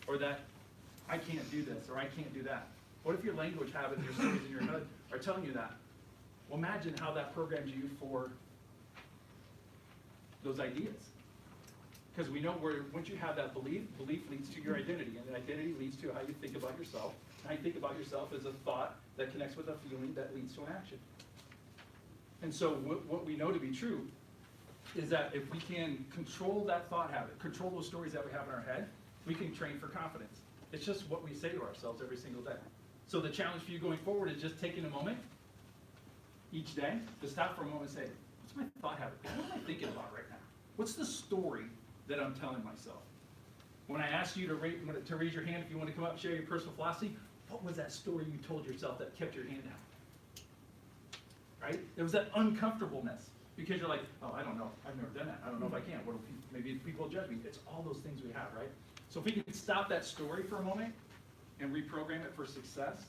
Or that I can't do this, or I can't do that? What if your language habits, your stories in your head are telling you that? Well, imagine how that programs you for those ideas. Because we know once you have that belief leads to your identity, and identity leads to how you think about yourself. And how you think about yourself is a thought that connects with a feeling that leads to an action. And so what we know to be true is that if we can control that thought habit, control those stories that we have in our head, we can train for confidence. It's just what we say to ourselves every single day. So the challenge for you going forward is just taking a moment each day to stop for a moment and say, what's my thought habit? What am I thinking about right now? What's the story that I'm telling myself? When I asked you to raise your hand if you want to come up and share your personal philosophy, what was that story you told yourself that kept your hand down? Right? It was that uncomfortableness. Because you're like, oh, I don't know. I've never done that. I don't know if I can. Maybe people judge me. It's all those things we have, right? So if we can stop that story for a moment and reprogram it for success,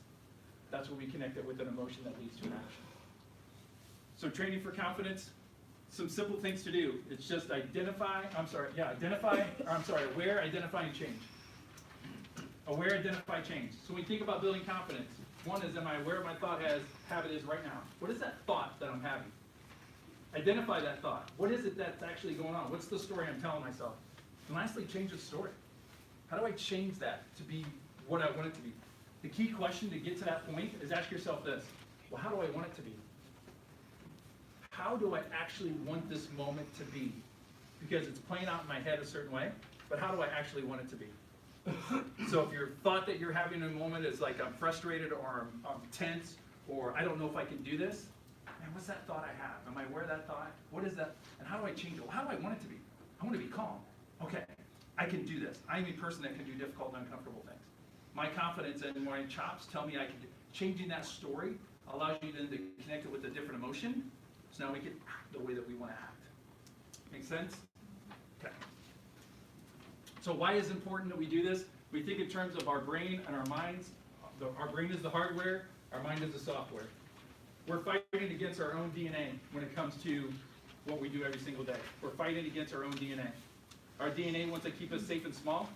that's when we connect it with an emotion that leads to an action. So training for confidence, some simple things to do. It's just aware, identify, and change. Aware, identify, change. So when we think about building confidence, one is, am I aware of my thought habit is right now? What is that thought that I'm having? Identify that thought. What is it that's actually going on? What's the story I'm telling myself? And lastly, change the story. How do I change that to be what I want it to be? The key question to get to that point is ask yourself this. Well, how do I want it to be? How do I actually want this moment to be? Because it's playing out in my head a certain way, but how do I actually want it to be? So if your thought that you're having in a moment is like I'm frustrated or I'm tense or I don't know if I can do this. Man, what's that thought I have? Am I aware of that thought? What is that? And how do I change it? How do I want it to be? I want to be calm. Okay, I can do this. I'm a person that can do difficult and uncomfortable things. My confidence and my chops tell me I can do. Changing that story allows you then to connect it with a different emotion, so now we can act the way that we want to act. Make sense? Okay. So why is it important that we do this? We think in terms of our brain and our minds. Our brain is the hardware, our mind is the software. We're fighting against our own DNA when it comes to what we do every single day. We're fighting against our own DNA. Our DNA wants to keep us safe and small,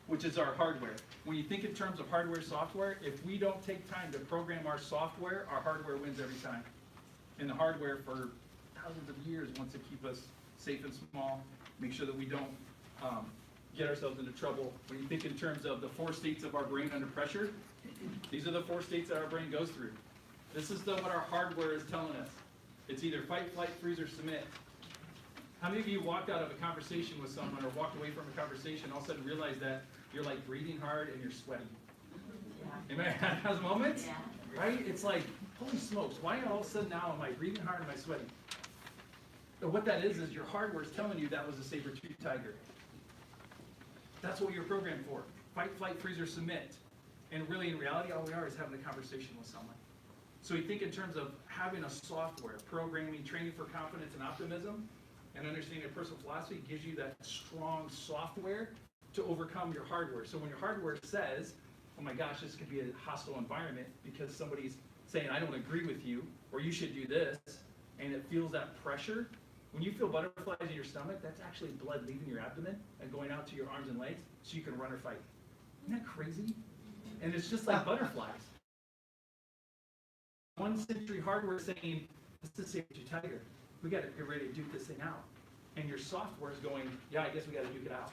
which is our hardware. When you think in terms of hardware, software, if we don't take time to program our software, our hardware wins every time. And the hardware for thousands of years wants to keep us safe and small, make sure that we don't get ourselves into trouble. When you think in terms of the 4 states of our brain under pressure, these are the 4 states that our brain goes through. This is what our hardware is telling us. It's either fight, flight, freeze, or submit. How many of you walked out of a conversation with someone or walked away from a conversation, all of a sudden realize that you're like breathing hard and you're sweating? Anybody had those moments? Yeah. Right? It's like, holy smokes, why all of a sudden now am I breathing hard and am I sweating? But what that is your hardware is telling you that was a saber-toothed tiger. That's what you're programmed for. Fight, flight, freeze, or submit. And really, in reality, all we are is having a conversation with someone. So you think in terms of having a software, programming, training for confidence and optimism, and understanding a personal philosophy gives you that strong software to overcome your hardware. So when your hardware says, oh my gosh, this could be a hostile environment because somebody's saying, I don't agree with you, or you should do this, and it feels that pressure. When you feel butterflies in your stomach, that's actually blood leaving your abdomen and going out to your arms and legs so you can run or fight. Isn't that crazy? And it's just like butterflies. 1 century hardware saying, this is saber-tooth tiger. We got to get ready to duke this thing out. And your software is going, yeah, I guess we got to duke it out.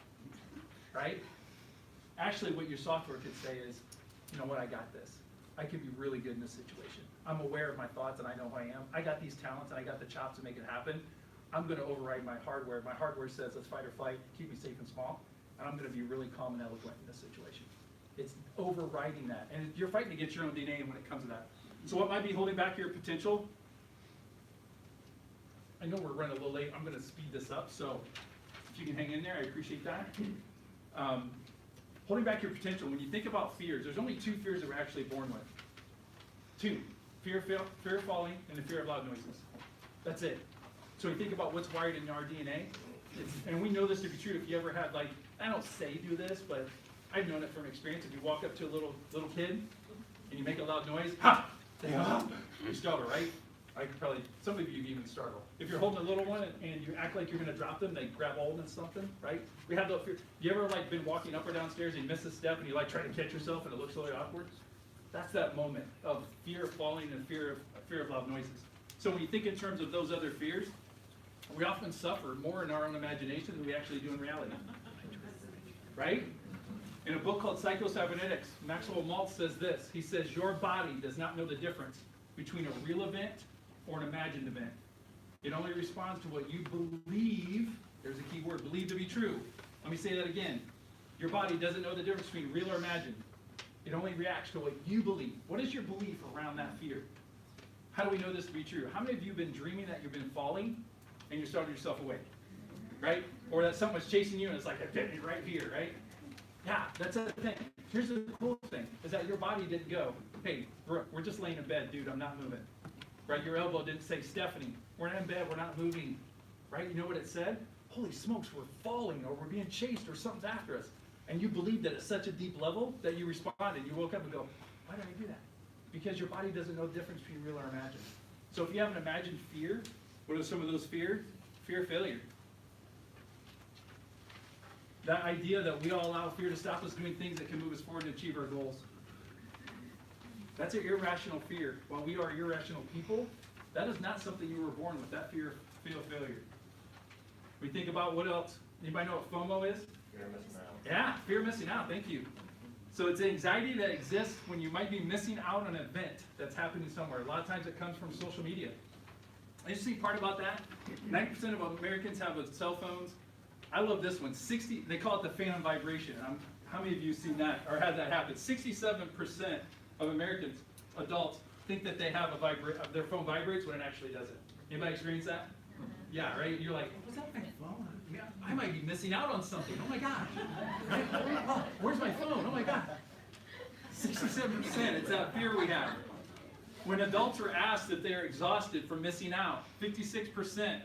Right? Actually, what your software could say is, you know what, I got this. I can be really good in this situation. I'm aware of my thoughts and I know who I am. I got these talents and I got the chops to make it happen. I'm going to override my hardware. My hardware says, let's fight or flight, keep me safe and small. And I'm going to be really calm and eloquent in this situation. It's overriding that. And you're fighting against your own DNA when it comes to that. So what might be holding back your potential? I know we're running a little late. I'm going to speed this up. So if you can hang in there, I appreciate that. Holding back your potential. When you think about fears, there's only 2 fears that we're actually born with. 2. Fear of falling and the fear of loud noises. That's it. So you think about what's wired in our DNA. And we know this to be true. If you ever had, like, I don't say do this, but I've known it from experience. If you walk up to a little kid and you make a loud noise, ha! They go, ha! You startle, right? I could probably, some of you even startle. If you're holding a little one and you act like you're going to drop them, they grab hold of something, right? We have that fear. You ever like been walking up or downstairs and you miss a step and you like try to catch yourself and it looks really awkward? That's that moment of fear of falling and fear of loud noises. So when you think in terms of those other fears, we often suffer more in our own imagination than we actually do in reality. Right? In a book called Psycho-Cybernetics, Maxwell Maltz says this. He says, your body does not know the difference between a real event or an imagined event. It only responds to what you believe, there's a key word, believe to be true. Let me say that again. Your body doesn't know the difference between real or imagined. It only reacts to what you believe. What is your belief around that fear? How do we know this to be true? How many of you have been dreaming that you've been falling and you started yourself awake? Right? Or that someone's chasing you and it's like, it hit me right here, right? Yeah, that's the thing. Here's the cool thing, is that your body didn't go, hey, Brooke, we're just laying in bed, dude, I'm not moving. Right? Your elbow didn't say, Stephanie, we're not in bed, we're not moving. Right? You know what it said? Holy smokes, we're falling, or we're being chased, or something's after us. And you believed it at such a deep level that you responded. You woke up and go, why did I do that? Because your body doesn't know the difference between real or imagined. So if you have an imagined fear, what are some of those fears? Fear of failure. That idea that we all allow fear to stop us doing things that can move us forward and achieve our goals. That's an irrational fear. While we are irrational people, that is not something you were born with, that fear of failure. We think about what else. Anybody know what FOMO is? Fear of missing out. Yeah, fear of missing out, thank you. So it's anxiety that exists when you might be missing out on an event that's happening somewhere. A lot of times it comes from social media. The interesting part about that, 90% of Americans have cell phones. I love this one. They call it the phantom vibration. How many of you have seen that or had that happen? 67% of Americans adults think that they have their phone vibrates when it actually doesn't. Anybody experience that? Yeah, right? You're like, what's that my phone? Yeah, I might be missing out on something. Oh my gosh. Right? Oh, where's my phone? Oh my God. 67%, it's that fear we have. When adults are asked if they're exhausted from missing out, 56%,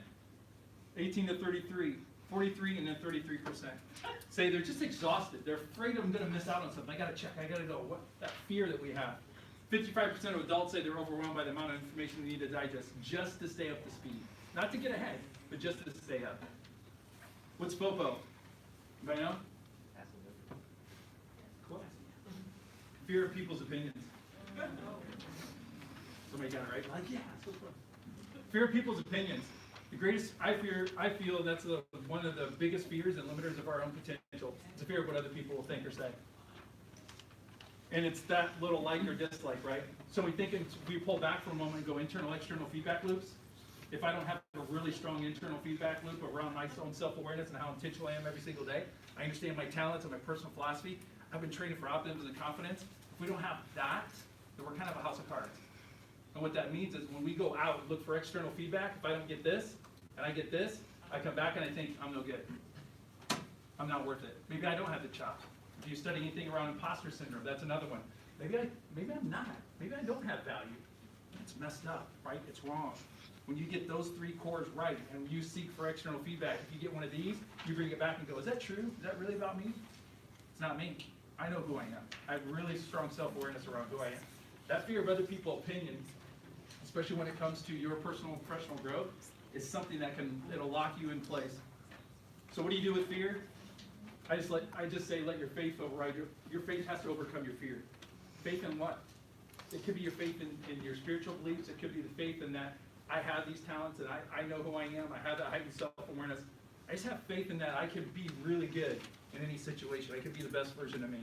18 to 33, 43 and then 33% say they're just exhausted. They're afraid I'm going to miss out on something. I got to check. I got to go. What that fear that we have. 55% of adults say they're overwhelmed by the amount of information they need to digest just to stay up to speed. Not to get ahead, but just to stay up. What's FOPO? Anybody know? Cool. Fear of people's opinions. Somebody got it right? Like, yeah, so fun. Fear of people's opinions. The greatest, I feel that's one of the biggest fears and limiters of our own potential. It's a fear of what other people will think or say. And it's that little like or dislike, right? So we pull back for a moment and go internal, external feedback loops. If I don't have a really strong internal feedback loop around my own self-awareness and how intentional I am every single day, I understand my talents and my personal philosophy, I've been training for optimism and confidence. If we don't have that, then we're kind of a house of cards. And what that means is when we go out and look for external feedback, if I don't get this, and I get this, I come back and I think, I'm no good. I'm not worth it. Maybe I don't have the chops. If you study anything around imposter syndrome, that's another one. Maybe I'm not. Maybe I don't have value. It's messed up, right? It's wrong. When you get those three cores right and you seek for external feedback, if you get one of these, you bring it back and go, is that true? Is that really about me? It's not me. I know who I am. I have really strong self-awareness around who I am. That fear of other people's opinions, especially when it comes to your personal and professional growth, is something that it'll lock you in place. So what do you do with fear? I just say let your faith override your faith has to overcome your fear. Faith in what? It could be your faith in your spiritual beliefs. It could be the faith in that I have these talents and I know who I am. I have that heightened self-awareness. I just have faith in that I can be really good in any situation. I can be the best version of me.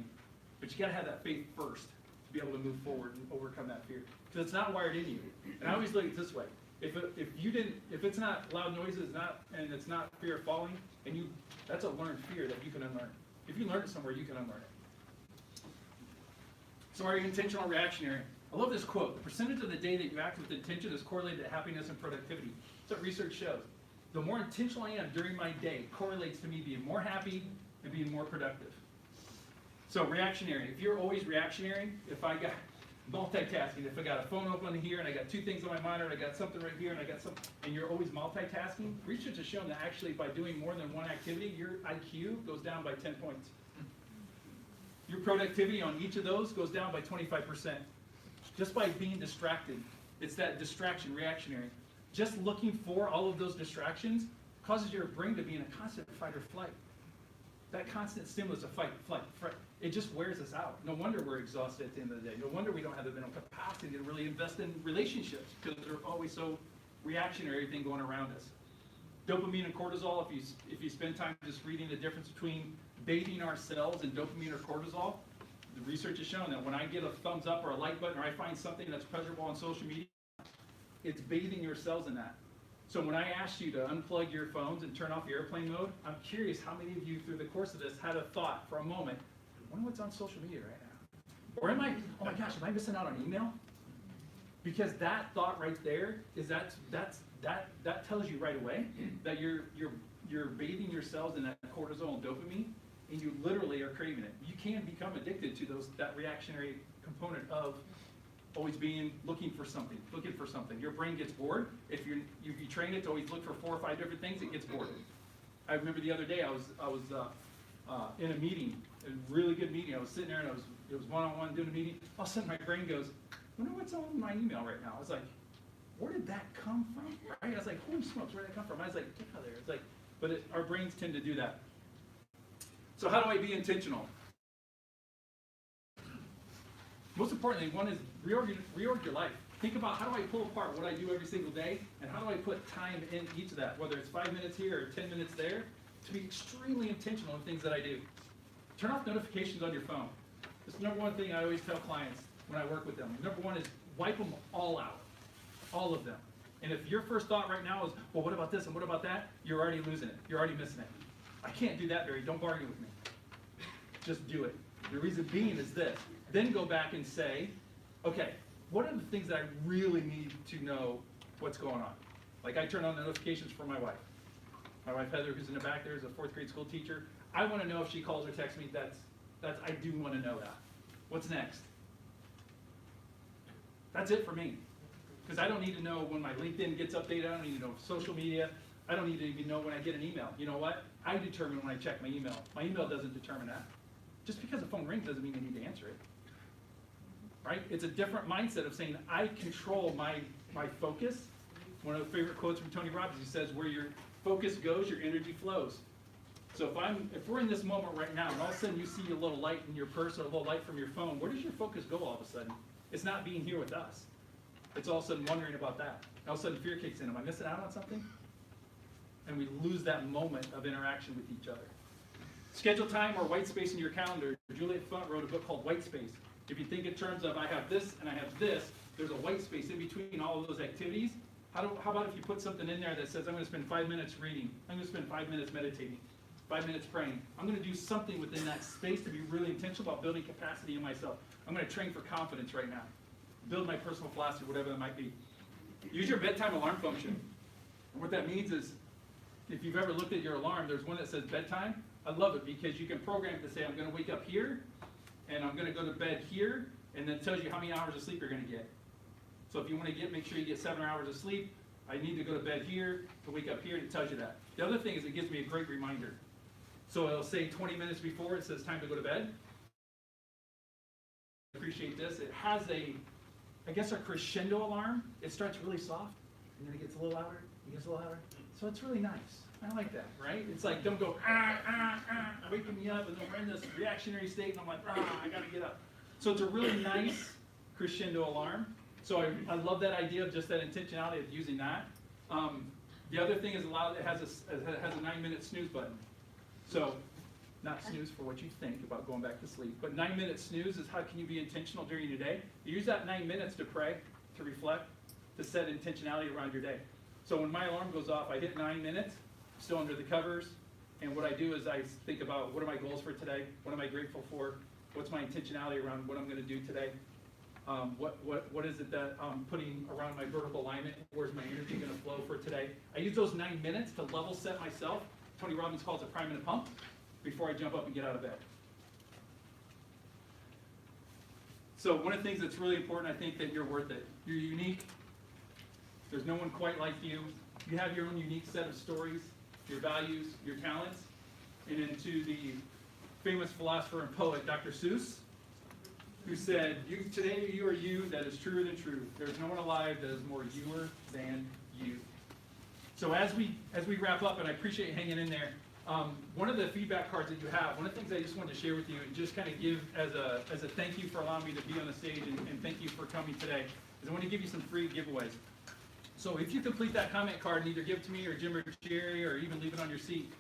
But you got to have that faith first to be able to move forward and overcome that fear. Because it's not wired in you. And I always look at it this way. If it's not loud noises, and it's not fear of falling, and that's a learned fear that you can unlearn. If you learn it somewhere, you can unlearn it. So are you intentional or reactionary? I love this quote. The percentage of the day that you act with intention is correlated to happiness and productivity. That's what research shows. The more intentional I am during my day correlates to me being more happy and being more productive. So reactionary. If you're always reactionary, if I got multitasking, if I got a phone open here and I got two things on my monitor, and I got something right here and I got something, and you're always multitasking, research has shown that actually by doing more than one activity, your IQ goes down by 10 points. Your productivity on each of those goes down by 25%. Just by being distracted. It's that distraction, reactionary. Just looking for all of those distractions causes your brain to be in a constant fight or flight. That constant stimulus of fight, flight, fright, it just wears us out. No wonder we're exhausted at the end of the day. No wonder we don't have the mental capacity to really invest in relationships because they're always so reactionary, everything going around us. Dopamine and cortisol, if you spend time just reading the difference between bathing our cells in dopamine or cortisol, the research has shown that when I get a thumbs up or a like button or I find something that's pleasurable on social media, it's bathing your cells in that. So when I asked you to unplug your phones and turn off your airplane mode, I'm curious how many of you through the course of this had a thought for a moment, I wonder what's on social media right now? Or oh my gosh, am I missing out on email? Because that thought right there is that tells you right away that you're bathing your cells in that cortisol and dopamine, and you literally are craving it. You can become addicted to that reactionary component of always looking for something. Your brain gets bored. If you train it to always look for 4 or 5 different things, it gets bored. I remember the other day I was in a meeting, a really good meeting. I was sitting there and it was one-on-one doing a meeting. All of a sudden my brain goes, I wonder what's on my email right now. I was like, where did that come from? Right? I was like, holy smokes, where did that come from? I was like, get out of there. It's like, but our brains tend to do that. So how do I be intentional? Most importantly, one is reorg your life. Think about how do I pull apart what I do every single day, and how do I put time in each of that, whether it's 5 minutes here or 10 minutes there, to be extremely intentional in things that I do. Turn off notifications on your phone. This is the number one thing I always tell clients when I work with them. Number one is wipe them all out, all of them. And if your first thought right now is, well, what about this and what about that? You're already losing it. You're already missing it. I can't do that, Barry. Don't bargain with me. Just do it. The reason being is this. Then go back and say, okay, what are the things that I really need to know what's going on? Like I turn on the notifications for my wife. My wife Heather, who's in the back there, is a 4th grade school teacher. I want to know if she calls or texts me. I do want to know that. What's next? That's it for me. Because I don't need to know when my LinkedIn gets updated. I don't need to know social media. I don't need to even know when I get an email. You know what? I determine when I check my email. My email doesn't determine that. Just because the phone rings doesn't mean I need to answer it. Right? It's a different mindset of saying I control my focus. One of the favorite quotes from Tony Robbins, he says, where your focus goes, your energy flows. So if we're in this moment right now, and all of a sudden you see a little light in your purse or a little light from your phone, where does your focus go all of a sudden? It's not being here with us. It's all of a sudden wondering about that. All of a sudden fear kicks in. Am I missing out on something? And we lose that moment of interaction with each other. Schedule time or white space in your calendar. Juliet Funt wrote a book called White Space. If you think in terms of I have this and I have this, there's a white space in between all of those activities. How about if you put something in there that says I'm going to spend 5 minutes reading, I'm going to spend 5 minutes meditating, 5 minutes praying. I'm going to do something within that space to be really intentional about building capacity in myself. I'm going to train for confidence right now. Build my personal philosophy, whatever that might be. Use your bedtime alarm function. And what that means is, if you've ever looked at your alarm, there's one that says bedtime. I love it because you can program it to say, I'm going to wake up here, and I'm going to go to bed here, and then it tells you how many hours of sleep you're going to get. So if you want to make sure you get 7 hours of sleep, I need to go to bed here, to wake up here, and it tells you that. The other thing is it gives me a great reminder. So it'll say 20 minutes before it says time to go to bed. Appreciate this. It has a crescendo alarm. It starts really soft, and then it gets a little louder, it gets a little louder. So it's really nice. I like that, right? It's like, don't go, waking me up, and then we're in this reactionary state, and I'm like, I gotta get up. So it's a really nice crescendo alarm. So I love that idea of just that intentionality of using that. The other thing is it has a 9-minute snooze button. So not snooze for what you think about going back to sleep, but 9-minute snooze is how can you be intentional during your day. You use that 9 minutes to pray, to reflect, to set intentionality around your day. So when my alarm goes off, I hit 9 minutes, still under the covers, and what I do is I think about what are my goals for today, what am I grateful for, what's my intentionality around what I'm going to do today, what is it that I'm putting around my vertical alignment, where's my energy going to flow for today. I use those 9 minutes to level set myself. Tony Robbins calls it priming the pump before I jump up and get out of bed. So one of the things that's really important, I think, that you're worth it. You're unique. There's no one quite like you. You have your own unique set of stories, your values, your talents. And then to the famous philosopher and poet, Dr. Seuss, who said, today you are you, that is truer than true. There's no one alive that is more youer than you. So as we wrap up, and I appreciate you hanging in there, one of the feedback cards that you have, one of the things I just wanted to share with you and just kind of give as a thank you for allowing me to be on the stage and thank you for coming today, is I want to give you some free giveaways. So if you complete that comment card and either give it to me or Jim or Jerry or even leave it on your seat,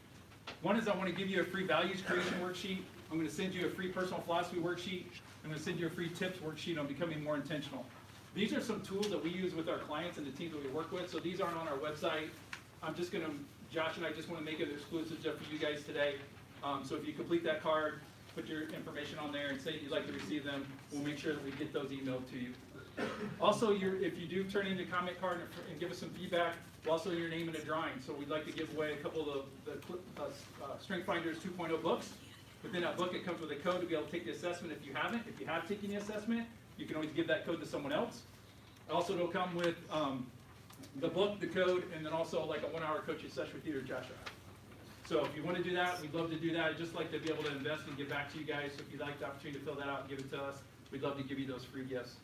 one is I want to give you a free values creation worksheet. I'm going to send you a free personal philosophy worksheet. I'm going to send you a free tips worksheet on becoming more intentional. These are some tools that we use with our clients and the teams that we work with. So these aren't on our website. Josh and I just want to make it exclusive just for you guys today. So if you complete that card, put your information on there and say you'd like to receive them, we'll make sure that we get those emailed to you. Also, if you do turn in the comment card and give us some feedback, we'll also your name in a drawing. So we'd like to give away a couple of the Strength Finders 2.0 books. Within that book, it comes with a code to be able to take the assessment if you haven't. If you have taken the assessment, you can always give that code to someone else. Also, it'll come with the book, the code, and then also like a 1-hour coaching session with you or Joshua. So if you want to do that, we'd love to do that. I'd just like to be able to invest and give back to you guys. So if you'd like the opportunity to fill that out and give it to us, we'd love to give you those free gifts.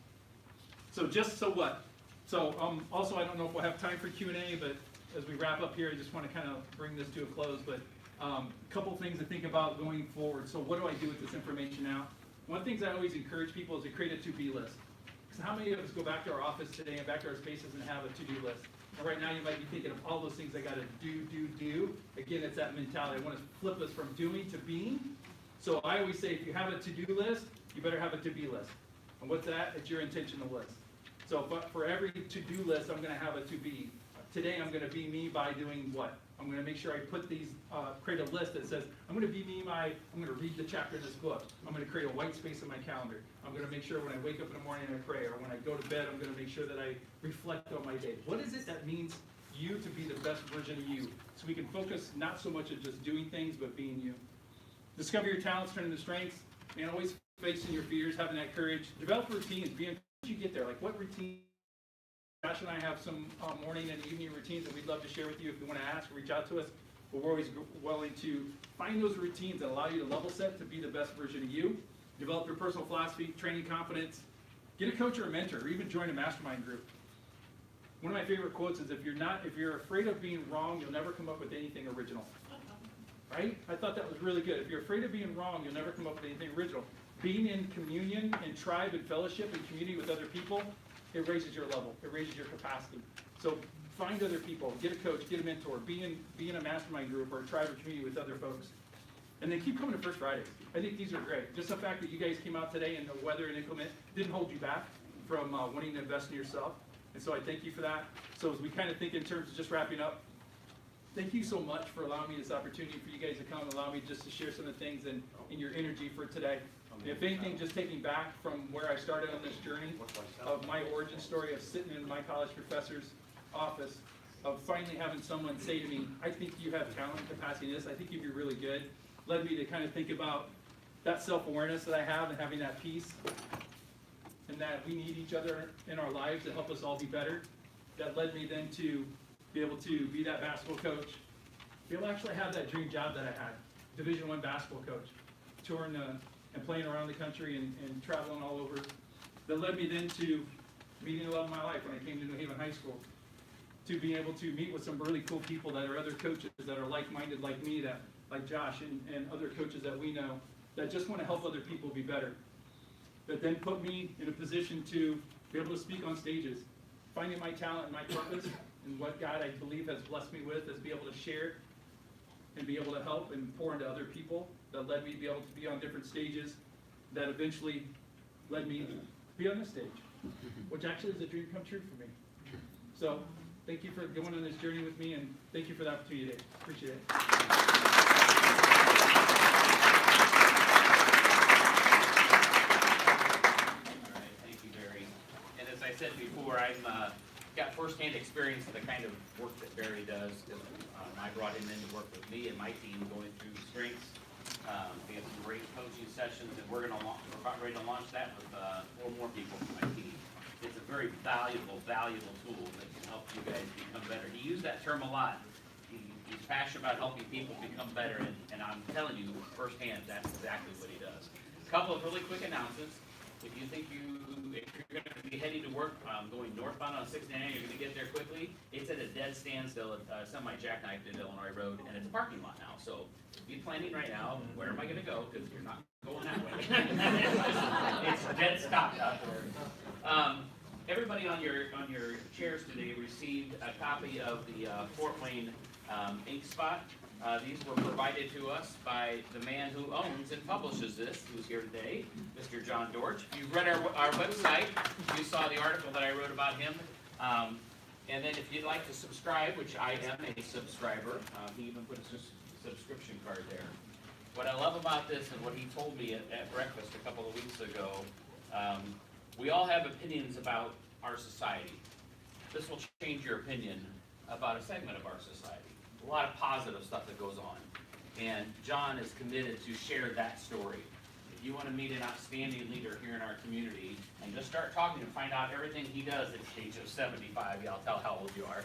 So what? So also, I don't know if we'll have time for Q&A, but as we wrap up here, I just want to kind of bring this to a close. But a couple things to think about going forward. So what do I do with this information now? One of the things I always encourage people is to create a to-be list. So how many of us go back to our office today and back to our spaces and have a to-do list? And right now you might be thinking of all those things I got to do. Again, it's that mentality. I want to flip us from doing to being. So I always say if you have a to-do list, you better have a to-be list. And what's that? It's your intentional list. So for every to-do list, I'm going to have a to-be. today I'm going to be me by doing what? I'm going to make sure I put these, create a list that says, I'm going to be me by, I'm going to read the chapter of this book. I'm going to create a white space in my calendar. I'm going to make sure when I wake up in the morning and I pray, or when I go to bed, I'm going to make sure that I reflect on my day. What is it that means you to be the best version of you? So we can focus not so much on just doing things, but being you. Discover your talents, turn into strengths, and always facing your fears, having that courage. Develop routines, once you get there, like what routine? Josh and I have some morning and evening routines that we'd love to share with you. If you want to ask, reach out to us. But we're always willing to find those routines that allow you to level set to be the best version of you. Develop your personal philosophy, training confidence. Get a coach or a mentor, or even join a mastermind group. One of my favorite quotes is, if you're afraid of being wrong, you'll never come up with anything original. Right? I thought that was really good. If you're afraid of being wrong, you'll never come up with anything original. Being in communion and tribe and fellowship and community with other people, it raises your level. It raises your capacity. So find other people, get a coach, get a mentor, be in a mastermind group or a tribe or community with other folks. And then keep coming to First Fridays. I think these are great. Just the fact that you guys came out today and the weather and inclement didn't hold you back from wanting to invest in yourself. And so I thank you for that. So as we kind of think in terms of just wrapping up, thank you so much for allowing me this opportunity for you guys to come and allow me just to share some of the things and your energy for today. If anything, just taking back from where I started on this journey of my origin story of sitting in my college professor's office, of finally having someone say to me, I think you have talent and capacity in this, I think you'd be really good, led me to kind of think about that self-awareness that I have and having that peace, and that we need each other in our lives to help us all be better. That led me then to be able to be that basketball coach, be able to actually have that dream job that I had, Division I basketball coach, touring and playing around the country and traveling all over. That led me then to meeting the love of my life when I came to New Haven High School, to being able to meet with some really cool people that are other coaches that are like-minded like me, that like Josh and other coaches that we know, that just want to help other people be better. That then put me in a position to be able to speak on stages, finding my talent and my purpose, and what God, I believe, has blessed me with, is be able to share and be able to help and pour into other people. That led me to be able to be on different stages, that eventually led me to be on this stage, which actually is a dream come true for me. So thank you for going on this journey with me, and thank you for the opportunity today. Appreciate it. I said before, I've got firsthand experience of the kind of work that Barry does. I brought him in to work with me and my team going through strengths. We have some great coaching sessions, and we're about ready to launch that with 4 more people from my team. It's a very valuable tool that can help you guys become better. He used that term a lot. He's passionate about helping people become better, and I'm telling you firsthand, that's exactly what he does. A couple of really quick announcements. If you're going to be heading to work, going northbound on 69, you're going to get there quickly. It's at a dead standstill at semi-jackknifed in Illinois Road, and it's a parking lot now. So be planning right now, where am I going to go? Because you're not going that way. It's dead stopped out there. Everybody on your chairs today received a copy of the Fort Wayne ink spot. These were provided to us by the man who owns and publishes this, who's here today, Mr. John Dortch. If you've read our website, you saw the article that I wrote about him. And then if you'd like to subscribe, which I am a subscriber, he even put a subscription card there. What I love about this and what he told me at breakfast a couple of weeks ago, we all have opinions about our society. This will change your opinion about a segment of our society. A lot of positive stuff that goes on. And John is committed to share that story. If you want to meet an outstanding leader here in our community and just start talking and find out everything he does at the age of 75, I'll tell how old you are,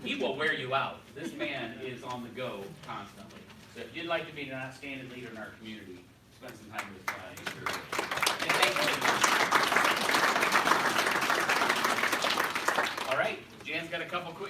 he will wear you out. This man is on the go constantly. So if you'd like to meet an outstanding leader in our community, spend some time with Mr. And thank you. All right, Jan's got a couple quick